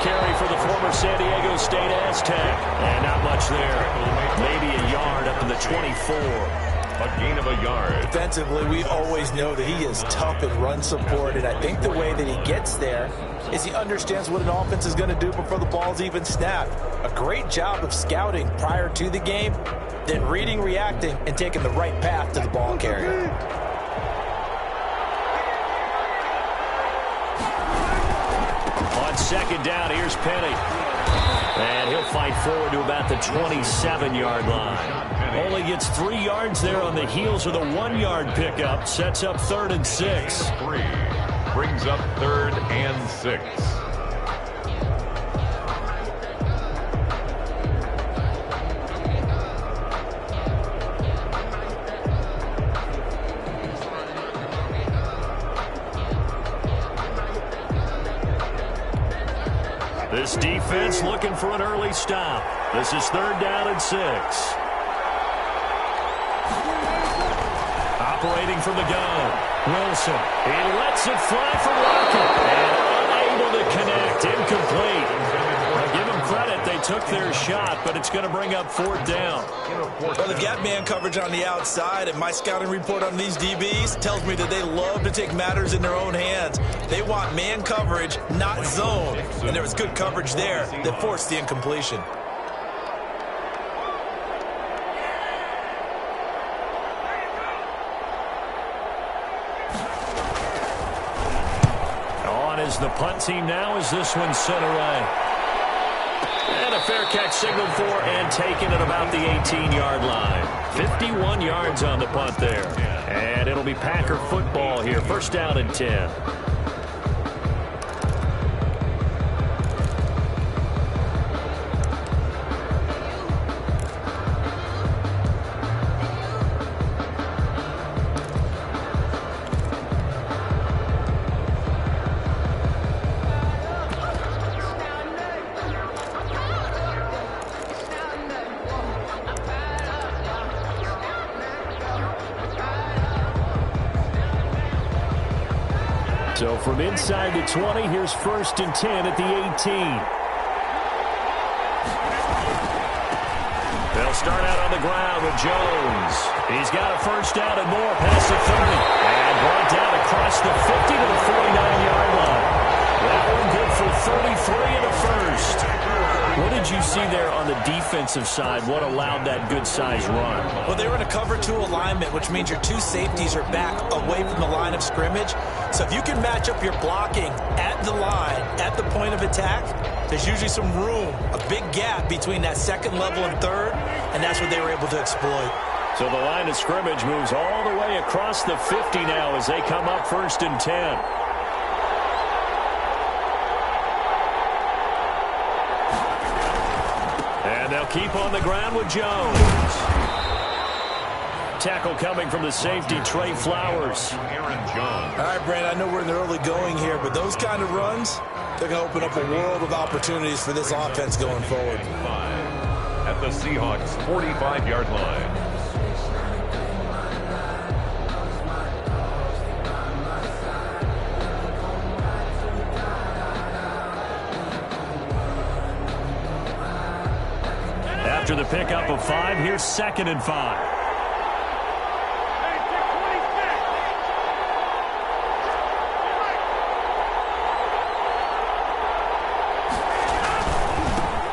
[SPEAKER 2] Carry for the former San Diego State Aztec. And not much there. Maybe a yard up to the 24.
[SPEAKER 3] A gain of a yard.
[SPEAKER 4] Defensively, we always know that he is tough in run support, and I think the way that he gets there is he understands what an offense is going to do before the ball's even snapped. A great job of scouting prior to the game, then reading, reacting, and taking the right path to the ball carrier.
[SPEAKER 2] Second down, here's Penny. And he'll fight forward to about the 27-yard line. Only gets 3 yards there on the heels of the 1-yard pickup. Sets up 3rd and 6.
[SPEAKER 3] 3 brings up 3rd and 6.
[SPEAKER 2] This defense looking for an early stop. This is 3rd down and 6. Operating from the gun. Wilson. He lets it fly from Lockett. And unable to connect. Incomplete. Now give them credit. They took their shot, but it's going to bring up 4th down.
[SPEAKER 4] Well, they've got man coverage on the outside, and my scouting report on these DBs tells me that they love to take matters in their own hands. They want man coverage, not zone. And there was good coverage there that forced the incompletion.
[SPEAKER 2] On is the punt team now as this one sent away. And a fair catch signaled for and taken at about the 18-yard line. 51 yards on the punt there. And it'll be Packer football here. 1st down and 10. So from inside the 20, here's 1st and 10 at the 18. They'll start out on the ground with Jones. He's got a first down and more past the 30. And brought down across the 50 to the 49-yard line. That one good for 33 in the first. What did you see there on the defensive side? What allowed that good-sized run?
[SPEAKER 4] Well, they were in a cover 2 alignment, which means your 2 safeties are back away from the line of scrimmage. So if you can match up your blocking at the line, at the point of attack, there's usually some room, a big gap between that second level and third, and that's what they were able to exploit.
[SPEAKER 2] So the line of scrimmage moves all the way across the 50 now as they come up 1st and 10. And they'll keep on the ground with Jones. Tackle coming from the safety, Trey Flowers.
[SPEAKER 3] Aaron Jones.
[SPEAKER 4] All right, Brandon, I know we're in the early going here, but those kind of runs, they're going to open up a world of opportunities for this offense going forward.
[SPEAKER 3] At the Seahawks' 45-yard line.
[SPEAKER 2] After the pickup of 5, here's 2nd and 5.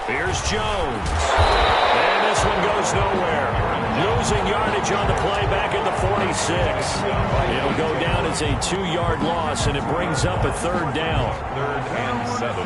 [SPEAKER 2] Here's Jones. And this one goes nowhere. Losing yardage on the play back at the 46. It'll go down as a 2-yard loss, and it brings up a 3rd down.
[SPEAKER 3] 3rd and 7.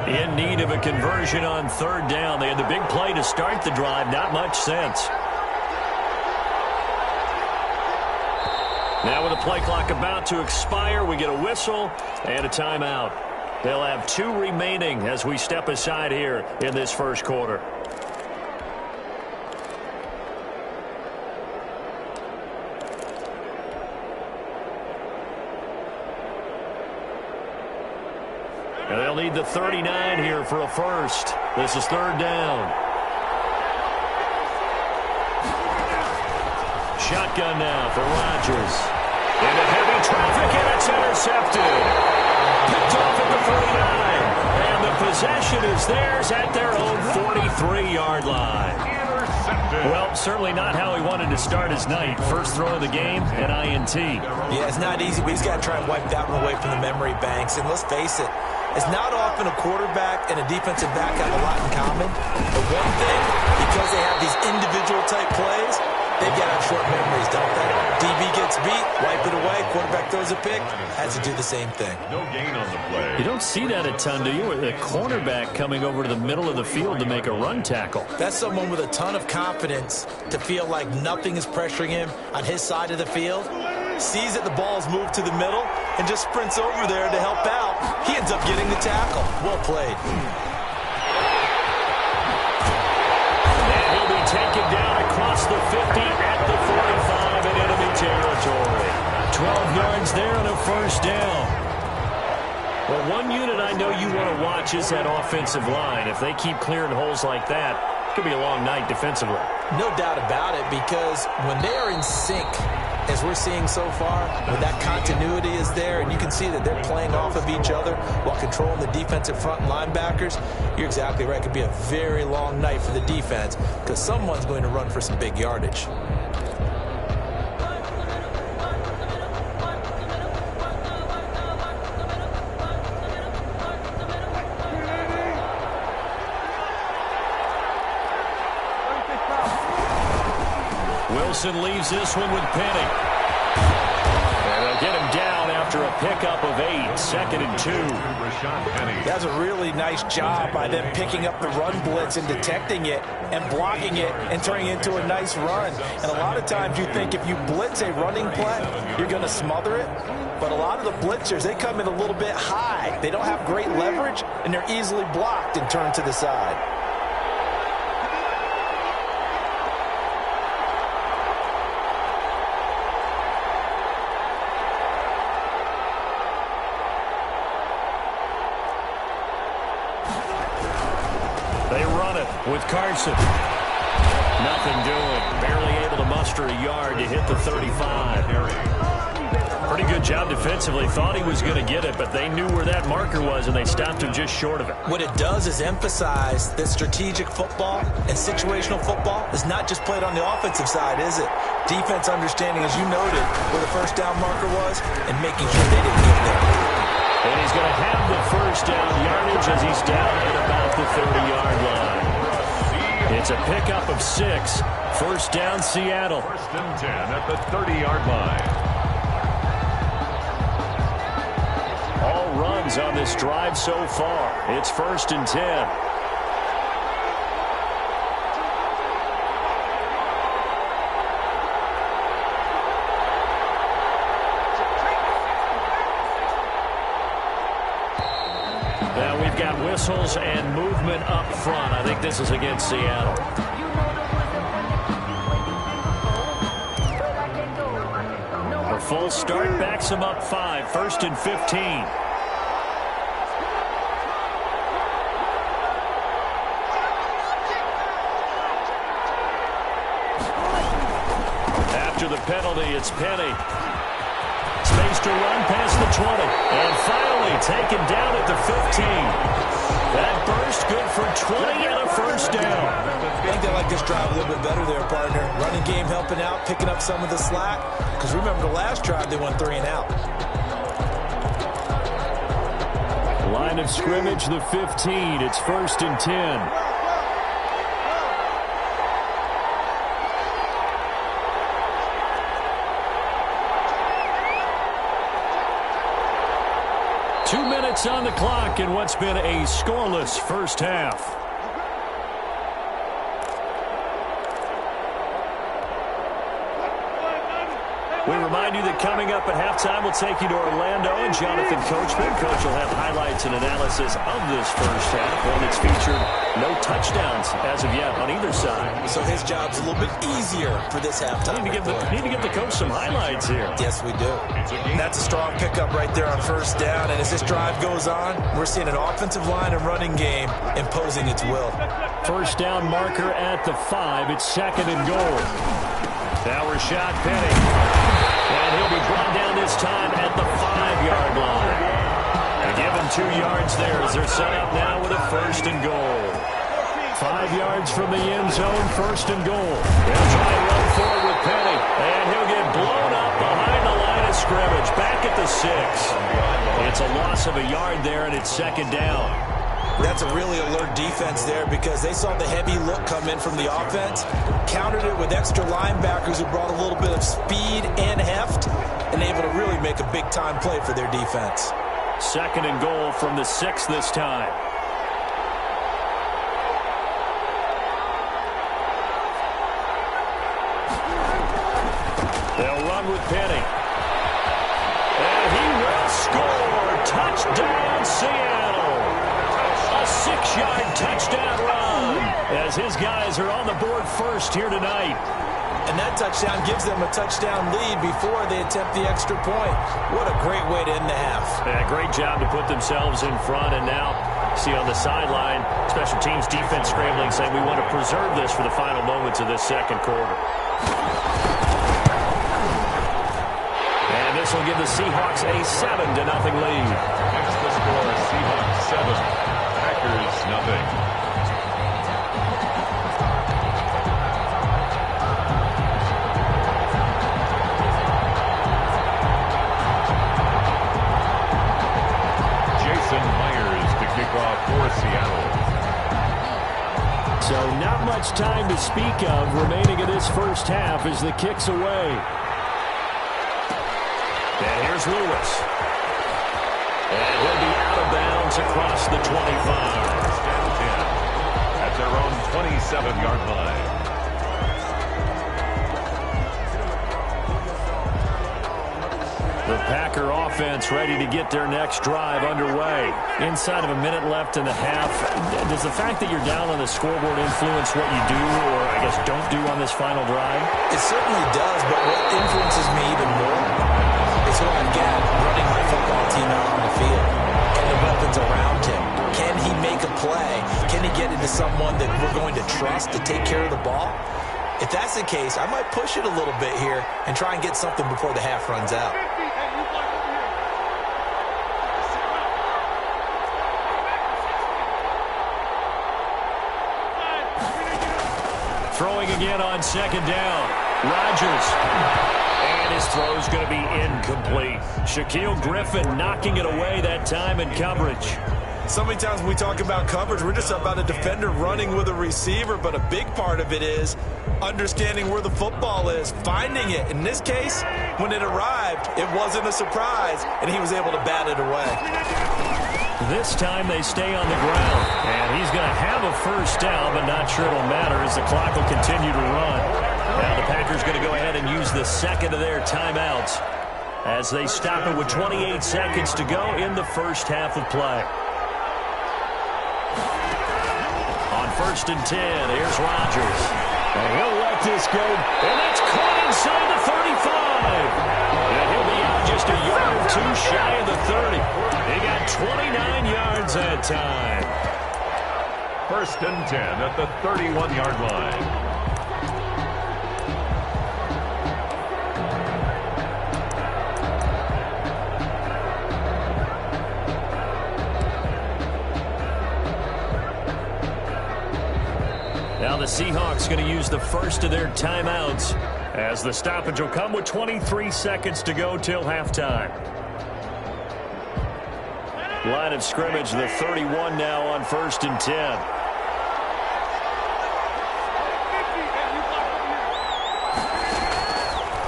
[SPEAKER 2] In need of a conversion on 3rd down. They had the big play to start the drive. Not much sense. Now with the play clock about to expire, we get a whistle and a timeout. They'll have 2 remaining as we step aside here in this first quarter. And they'll need the 39 here for a first. This is 3rd down. Shotgun now for Rodgers. Into heavy traffic, and it's intercepted. Picked off at the 49. And the possession is theirs at their own 43-yard line. Well, certainly not how he wanted to start his night. First throw of the game, an INT.
[SPEAKER 4] Yeah, it's not easy, but he's got to try and wipe that one away from the memory banks. And let's face it, it's not often a quarterback and a defensive back have a lot in common. But one thing, because they have these individual type plays, they've got to have short memories, don't they? DB gets beat, wipe it away, quarterback throws a pick, has to do the same thing.
[SPEAKER 3] No gain on the play.
[SPEAKER 2] You don't see that a ton, do you? The cornerback coming over to the middle of the field to make a run tackle.
[SPEAKER 4] That's someone with a ton of confidence to feel like nothing is pressuring him on his side of the field. Sees that the ball's moved to the middle and just sprints over there to help out. He ends up getting the tackle. Well played.
[SPEAKER 2] And he'll be taken down across the 50 at the 45 in enemy territory. 12 yards there and a first down. Well, one unit I know you want to watch is that offensive line. If they keep clearing holes like that, it could be a long night defensively.
[SPEAKER 4] No doubt about it, because when they are in sync, as we're seeing so far, when that continuity is there and you can see that they're playing off of each other while controlling the defensive front linebackers, you're exactly right. It could be a very long night for the defense because someone's going to run for some big yardage.
[SPEAKER 2] Wilson leaves this one with Penny. And they'll get him down after a pickup of 8, 2nd and 2.
[SPEAKER 4] That's a really nice job by them picking up the run blitz and detecting it and blocking it and turning it into a nice run. And a lot of times you think if you blitz a running play, you're going to smother it. But a lot of the blitzers, they come in a little bit high. They don't have great leverage, and they're easily blocked and turned to the side.
[SPEAKER 2] with Carson. Nothing doing. Barely able to muster a yard to hit the 35. Pretty good job defensively. Thought he was going to get it, but they knew where that marker was, and they stopped him just short of it.
[SPEAKER 4] What it does is emphasize that strategic football and situational football is not just played on the offensive side, is it? Defense understanding, as you noted, where the first down marker was and making sure they didn't get there.
[SPEAKER 2] And he's going to have the first down yardage as he's down at about the 30-yard line. It's a pickup of 6. First down, Seattle.
[SPEAKER 3] First and 10 at the 30-yard line.
[SPEAKER 2] All runs on this drive so far. It's first and 10. Now we've got whistles and movement up front. I think this is against Seattle. A full start backs him up 5. First and 15. After the penalty, it's Penny. Space to run past the 20. And finally taken down at the 15. That burst good for 20 and a first down.
[SPEAKER 4] I think they like this drive a little bit better there, partner. Running game helping out, picking up some of the slack. Because remember the last drive, they went 3 and out.
[SPEAKER 2] Line of scrimmage, the 15. It's first and 10. 2 minutes on the clock in what's been a scoreless first half. We remind you that coming up at halftime, we'll take you to Orlando and Jonathan Coachman. Coach will have highlights and analysis of this first half. One that's featured no touchdowns as of yet on either side.
[SPEAKER 4] So his job's a little bit easier for this halftime.
[SPEAKER 2] Need to give the coach some highlights here.
[SPEAKER 4] Yes, we do. And that's a strong pickup right there on first down. And as this drive goes on, we're seeing an offensive line and running game imposing its will.
[SPEAKER 2] First down marker at the 5. It's second and goal. Now Rashad Penny. And he'll be brought down this time at the 5-yard line. They give him 2 yards there as they're set up now with a first and goal. 5 yards from the end zone, first and goal. They'll try and run forward with Penny. And he'll get blown up behind the line of scrimmage. Back at the 6. It's a loss of a yard there, and it's second down.
[SPEAKER 4] That's a really alert defense there because they saw the heavy look come in from the offense, countered it with extra linebackers who brought a little bit of speed and heft, and able to really make a big-time play for their defense.
[SPEAKER 2] Second and goal from the 6 this time. They'll run with Penny. And he will score. Touchdown, Seattle. 6-yard touchdown run as his guys are on the board first here tonight.
[SPEAKER 4] And that touchdown gives them a touchdown lead before they attempt the extra point. What a great way to end the half.
[SPEAKER 2] Yeah, great job to put themselves in front. And now, see on the sideline, special teams defense scrambling, saying we want to preserve this for the final moments of this second quarter. And this will give the Seahawks a 7-0 lead.
[SPEAKER 3] Next the score, Seahawks 7. Packers nothing. Jason Myers to kick off for Seattle.
[SPEAKER 2] So not much time to speak of remaining in this first half as the kick's away. And here's Lewis. And he'll be out of bounds across the 25.
[SPEAKER 3] At their own 27-yard line.
[SPEAKER 2] The Packer offense ready to get their next drive underway. Inside of a minute left in the half, does the fact that you're down on the scoreboard influence what you do, or I guess don't do on this final drive?
[SPEAKER 4] It certainly does, but what influences me even more is who I've got running my football team out on the field and the weapons around him. Can he make make a play, can he get into someone that we're going to trust to take care of the ball? If that's the case, I might push it a little bit here and try and get something before the half runs out.
[SPEAKER 2] Throwing again on second down. Rodgers. And his throw is going to be incomplete. Shaquille Griffin knocking it away that time in coverage.
[SPEAKER 4] So many times when we talk about coverage, we're just about a defender running with a receiver, but a big part of it is understanding where the football is, finding it. In this case, when it arrived, it wasn't a surprise, and he was able to bat it away.
[SPEAKER 2] This time they stay on the ground, and he's going to have a first down, but not sure it'll matter as the clock will continue to run. Now the Packers going to go ahead and use the second of their timeouts as they stop it with 28 seconds to go in the first half of play. On 1st and 10, here's Rodgers. And he'll let this go, and that's caught inside the 35. And he'll be out just a yard or two shy of the 30. He got 29 yards that time.
[SPEAKER 3] 1st and 10 at the 31-yard line.
[SPEAKER 2] Now the Seahawks going to use the first of their timeouts as the stoppage will come with 23 seconds to go till halftime. Line of scrimmage, the 31 now on 1st and 10.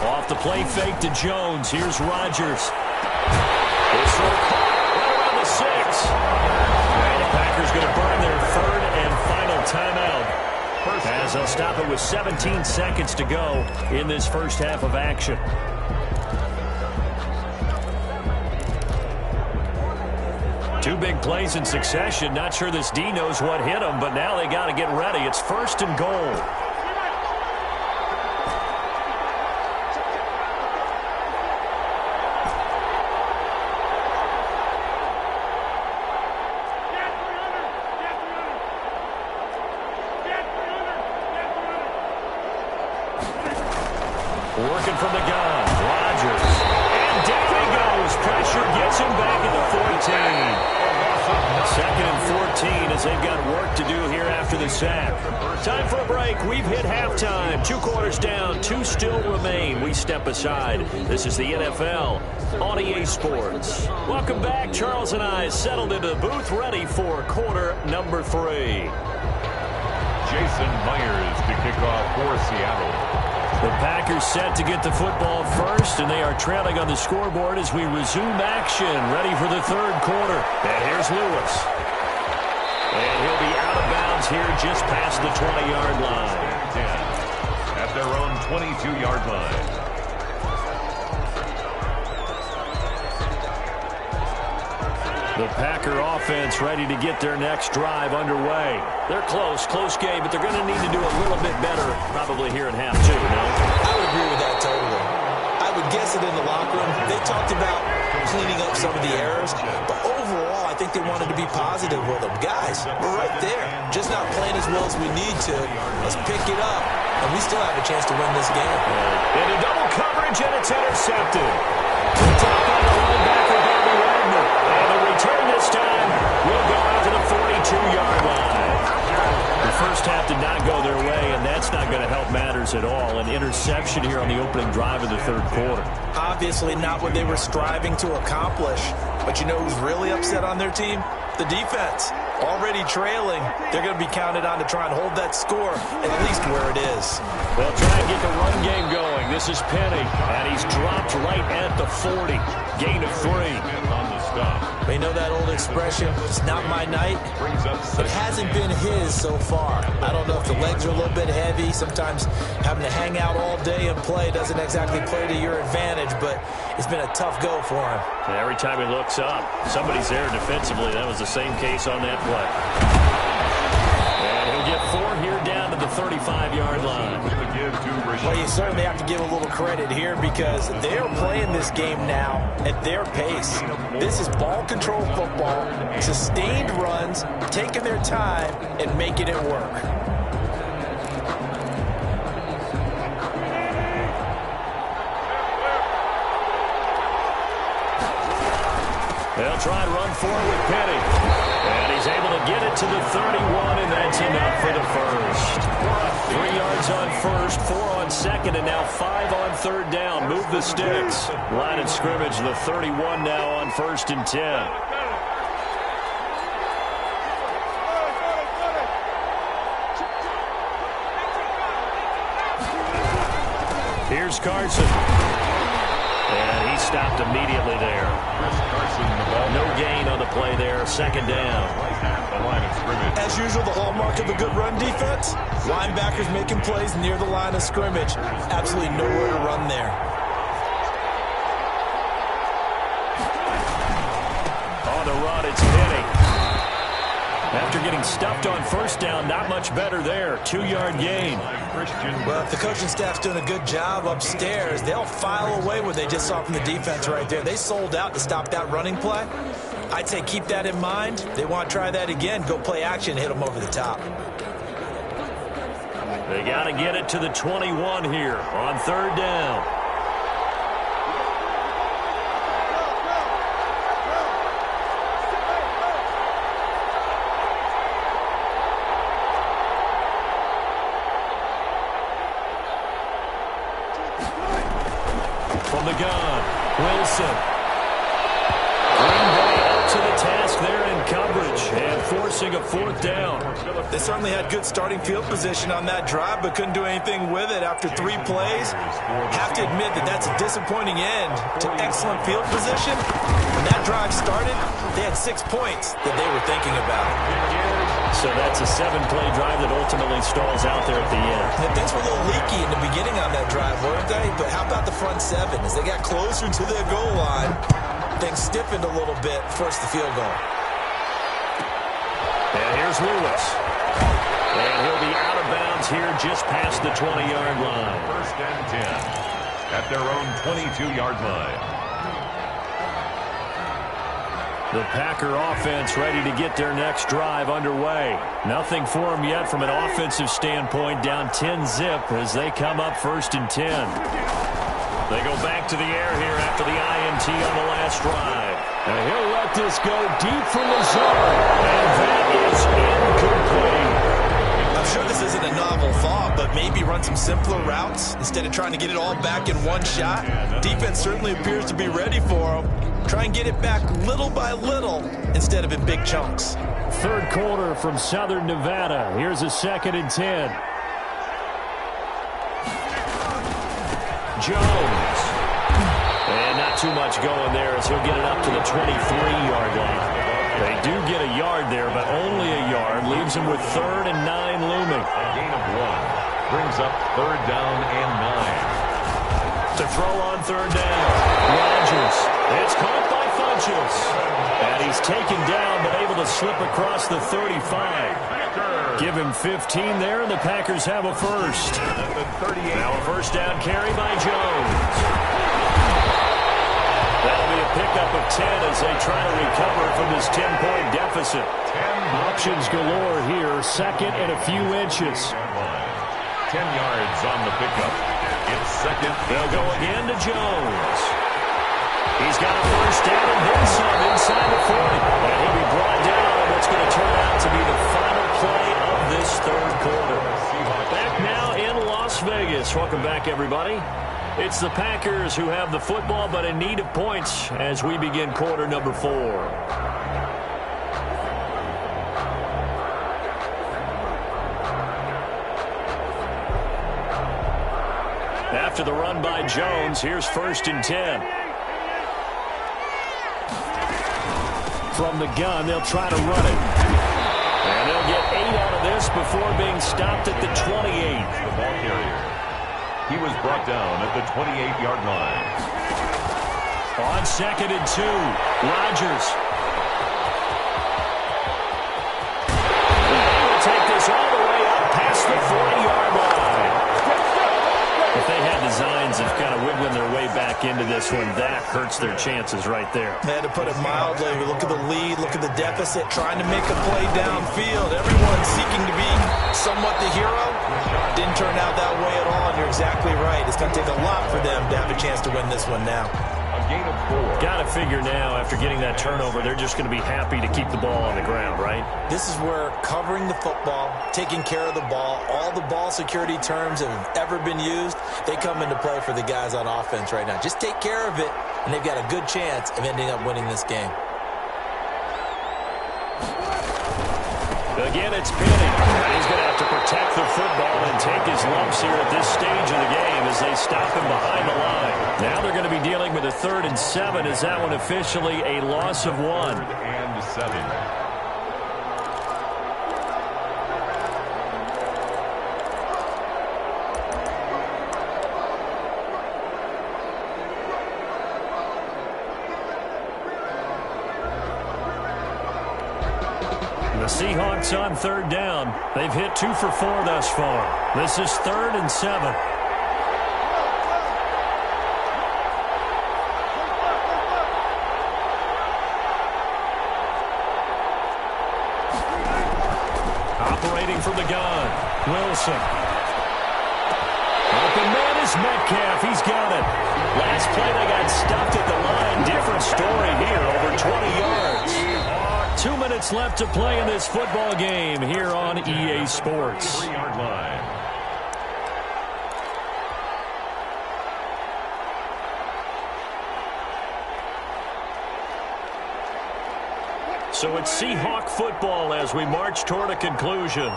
[SPEAKER 2] Off the play fake to Jones. Here's Rodgers. This throw caught right around the 6. And the Packers going to burn their third and final timeout as they'll stop it with 17 seconds to go in this first half of action. Two big plays in succession. Not sure this D knows what hit him, but now they got to get ready. It's 1st and goal. Working from the gun, Rodgers. And down he goes. Pressure gets him back at the 14. 2nd and 14 as they've got work to do here after the sack. Time for a break. We've hit halftime. 2 quarters down, 2 still remain. We step aside. This is the NFL on EA Sports. Welcome back. Charles and I settled into the booth ready for quarter number 3.
[SPEAKER 3] Jason Myers to kick off for Seattle.
[SPEAKER 2] The Packers set to get the football first, and they are trailing on the scoreboard as we resume action, ready for the third quarter. And here's Lewis. And he'll be out of bounds here just past the 20-yard line.
[SPEAKER 3] At their own 22-yard line.
[SPEAKER 2] The Packer offense ready to get their next drive underway. They're close game, but they're going to need to do a little bit better probably here in half 2, no?
[SPEAKER 4] I would agree with that totally. I would guess it in the locker room. They talked about cleaning up some of the errors, but overall, I think they wanted to be positive with them. Guys, we're right there. Just not playing as well as we need to. Let's pick it up, and we still have a chance to win this game.
[SPEAKER 2] Into double coverage, and it's intercepted. Picked up by the linebacker, Bobby Wagner. And the return this time will go out to the 42-yard line. The first half did not go their way, and that's not going to help matters at all. An interception here on the opening drive of the third quarter.
[SPEAKER 4] Obviously not what they were striving to accomplish. But you know who's really upset on their team? The defense. Already trailing. They're going to be counted on to try and hold that score at least where it is.
[SPEAKER 2] They'll try and get the run game going. This is Penny, and he's dropped right at the 40. Gain of 3.
[SPEAKER 3] On the stop.
[SPEAKER 4] They know that old expression, it's not my night. It hasn't been his so far. I don't know if the legs are a little bit heavy. Sometimes having to hang out all day and play doesn't exactly play to your advantage, but it's been a tough go for him.
[SPEAKER 2] And every time he looks up, somebody's there defensively. That was the same case on that play. And he'll get 4 here down to the 35-yard line.
[SPEAKER 3] With the give to
[SPEAKER 4] Well, you certainly have to give a little credit here because they're playing this game now at their pace. This is ball control football, sustained runs, taking their time, and making it work.
[SPEAKER 2] They'll try to run forward with Petty. And he's able to get it to the 31, and that's enough for the first. 3 yards on first, 4 on second, and now 5 on third down. Move the sticks. Line of scrimmage, the 31 now on 1st and 10. Here's Carson. And he stopped immediately there. No gain on the play there. 2nd down.
[SPEAKER 4] As usual, the hallmark of a good run defense, linebackers making plays near the line of scrimmage. Absolutely nowhere to run there.
[SPEAKER 2] On the run, it's Penny. After getting stuffed on 1st down, not much better there. 2-yard gain.
[SPEAKER 4] Well, if the coaching staff's doing a good job upstairs, they'll file away what they just saw from the defense right there. They sold out to stop that running play. I'd say keep that in mind. They want to try that again. Go play action, hit them over the top.
[SPEAKER 2] They got to get it to the 21 here on 3rd down. From the gun, Wilson. Green Bay up to the task there in coverage and forcing a 4th down.
[SPEAKER 4] They certainly had good starting field position on that drive, but couldn't do anything with it after 3 plays. Have to admit that that's a disappointing end to excellent field position. When that drive started, they had 6 points that they were thinking about.
[SPEAKER 2] So that's a 7-play drive that ultimately stalls out there at the end.
[SPEAKER 4] And things were a little leaky in the beginning on that drive, weren't they? But how about the front 7? As they got closer to their goal line, things stiffened a little bit, forced the field goal.
[SPEAKER 2] And here's Lewis. And he'll be out of bounds here just past the 20-yard line.
[SPEAKER 3] 1st and 10 at their own 22-yard line.
[SPEAKER 2] The Packer offense ready to get their next drive underway. Nothing for them yet from an offensive standpoint. Down 10-zip as they come up 1st and 10. They go back to the air here after the INT on the last drive. And he'll let this go deep from the zone. And that is incomplete.
[SPEAKER 4] I'm sure this isn't a novel thought, but maybe run some simpler routes instead of trying to get it all back in one shot. Defense certainly appears to be ready for them. Try and get it back little by little instead of in big chunks.
[SPEAKER 2] 3rd quarter from Southern Nevada. Here's a 2nd and 10. Jones. And not too much going there as he'll get it up to the 23-yard line. They do get a yard there, but only a yard. Leaves him with 3rd and 9 looming.
[SPEAKER 3] A gain of 1 brings up 3rd down and 9.
[SPEAKER 2] To throw on 3rd down. Rodgers. It's caught by Funchess. And he's taken down, but able to slip across the 35. Give him 15 there, and the Packers have a first. Now a 1st down carry by Jones. That'll be a pickup of 10 as they try to recover from this 10-point deficit. Options galore here, 2nd and a few inches.
[SPEAKER 3] 10 yards on the pickup. It's 2nd.
[SPEAKER 2] They'll go again to Jones. He's got a 1st down and then some inside the 40. And he'll be brought down on what's going to turn out to be the final play of this 3rd quarter. Back now in Las Vegas. Welcome back, everybody. It's the Packers who have the football, but in need of points as we begin quarter number 4. After the run by Jones, here's 1st and 10. From the gun, they'll try to run it. And they'll get 8 out of this before being stopped at the 28.
[SPEAKER 3] The ball carrier. He was brought down at the 28-yard line.
[SPEAKER 2] On 2nd and 2, Rodgers. They will take this all the way up past the 40-yard line. back into this one. That hurts their chances right there.
[SPEAKER 4] They had to put it mildly. We look at the lead, look at the deficit, trying to make a play downfield. Everyone seeking to be somewhat the hero. Didn't turn out that way at all, and you're exactly right. It's going to take a lot for them to have a chance to win this one now.
[SPEAKER 3] Gain of 4.
[SPEAKER 2] Got to figure now, after getting that turnover, they're just going to be happy to keep the ball on the ground, right?
[SPEAKER 4] This is where covering the football, taking care of the ball, all the ball security terms that have ever been used, they come into play for the guys on offense right now. Just take care of it, and they've got a good chance of ending up winning this game.
[SPEAKER 2] Again, it's Penny. He's going to have to protect the football and take his lumps here at this stage of the game as they stop him behind the line. Now they're going to be dealing with a 3rd and 7. Is that one officially a loss of 1?
[SPEAKER 3] 3rd and 7.
[SPEAKER 2] Seahawks on 3rd down. They've hit 2 for 4 thus far. This is 3rd and 7. Operating from the gun, Wilson. Open man is Metcalf. He's got it. Last play they got stuffed at the line. Different story here, over 20 yards. 2 minutes left to play in this football game here on EA Sports.
[SPEAKER 3] 3-yard line.
[SPEAKER 2] So it's Seahawk football as we march toward a conclusion.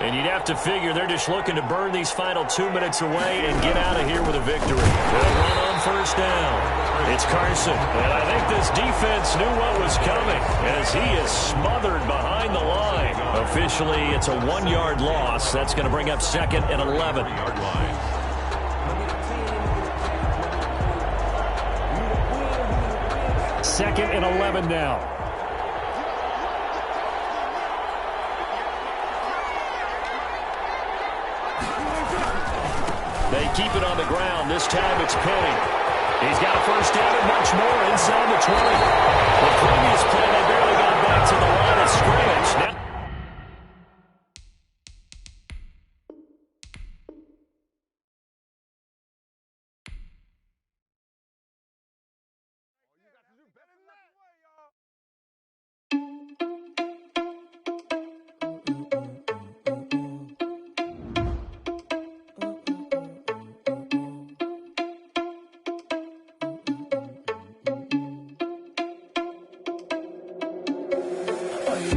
[SPEAKER 2] And you'd have to figure they're just looking to burn these final 2 minutes away and get out of here with a victory. They'll run on 1st down. It's Carson, and I think this defense knew what was coming as he is smothered behind the line. Officially, it's a 1-yard loss. That's going to bring up 2nd and 11.
[SPEAKER 3] 3-yard line.
[SPEAKER 2] Second and 11 now. They keep it on the ground. This time it's Penny. He's got a 1st down and much more inside the 20. The previous play, they barely got back to the line of scrimmage. Now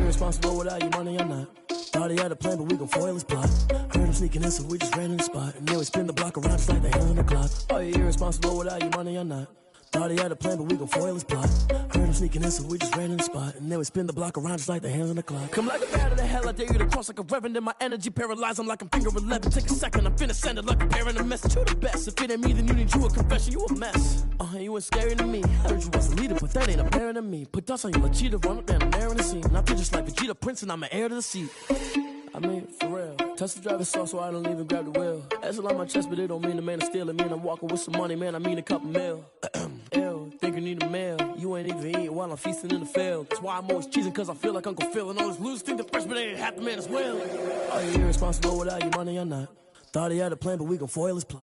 [SPEAKER 10] Responsible without your money or not. Thought he had a plan, but we gon' foil his plot. Heard him sneaking in, so we just ran in the spot. And then we spin the block around just like the hand on the clock. Are you irresponsible without your money or not? Thought he had a plan, but we gon' foil his plot. Heard him sneaking in, so we just ran in the spot. And then we spin the block around just like the hands on the clock. Come like a bat of the hell, I dare you to cross like a reverend. In my energy paralyzed, I'm like I'm finger 11. Take a second, I'm finna send it like a parent a message. You the best, if it ain't me, then you need you a confession. You a mess, you ain't scary to me. Heard you was a leader, but that ain't apparent to me. Put dust on you, like cheetah, run up down the air in the scene. And I feel just like Vegeta Prince, and I'm an heir to the seat. I mean, for real. Touch the driver's soft, so I don't even grab the wheel. That's on my chest, but it don't mean the man is stealing. Man, I'm walking with some money, man, I mean a couple mil. Ew, think you need a meal. You ain't even eating while I'm feasting in the field. That's why I'm always cheesing, cause I feel like Uncle Phil. And all those losers think the freshman ain't half the man as well. Are you irresponsible without your money or not? Thought he had a plan, but we gon' foil his plot.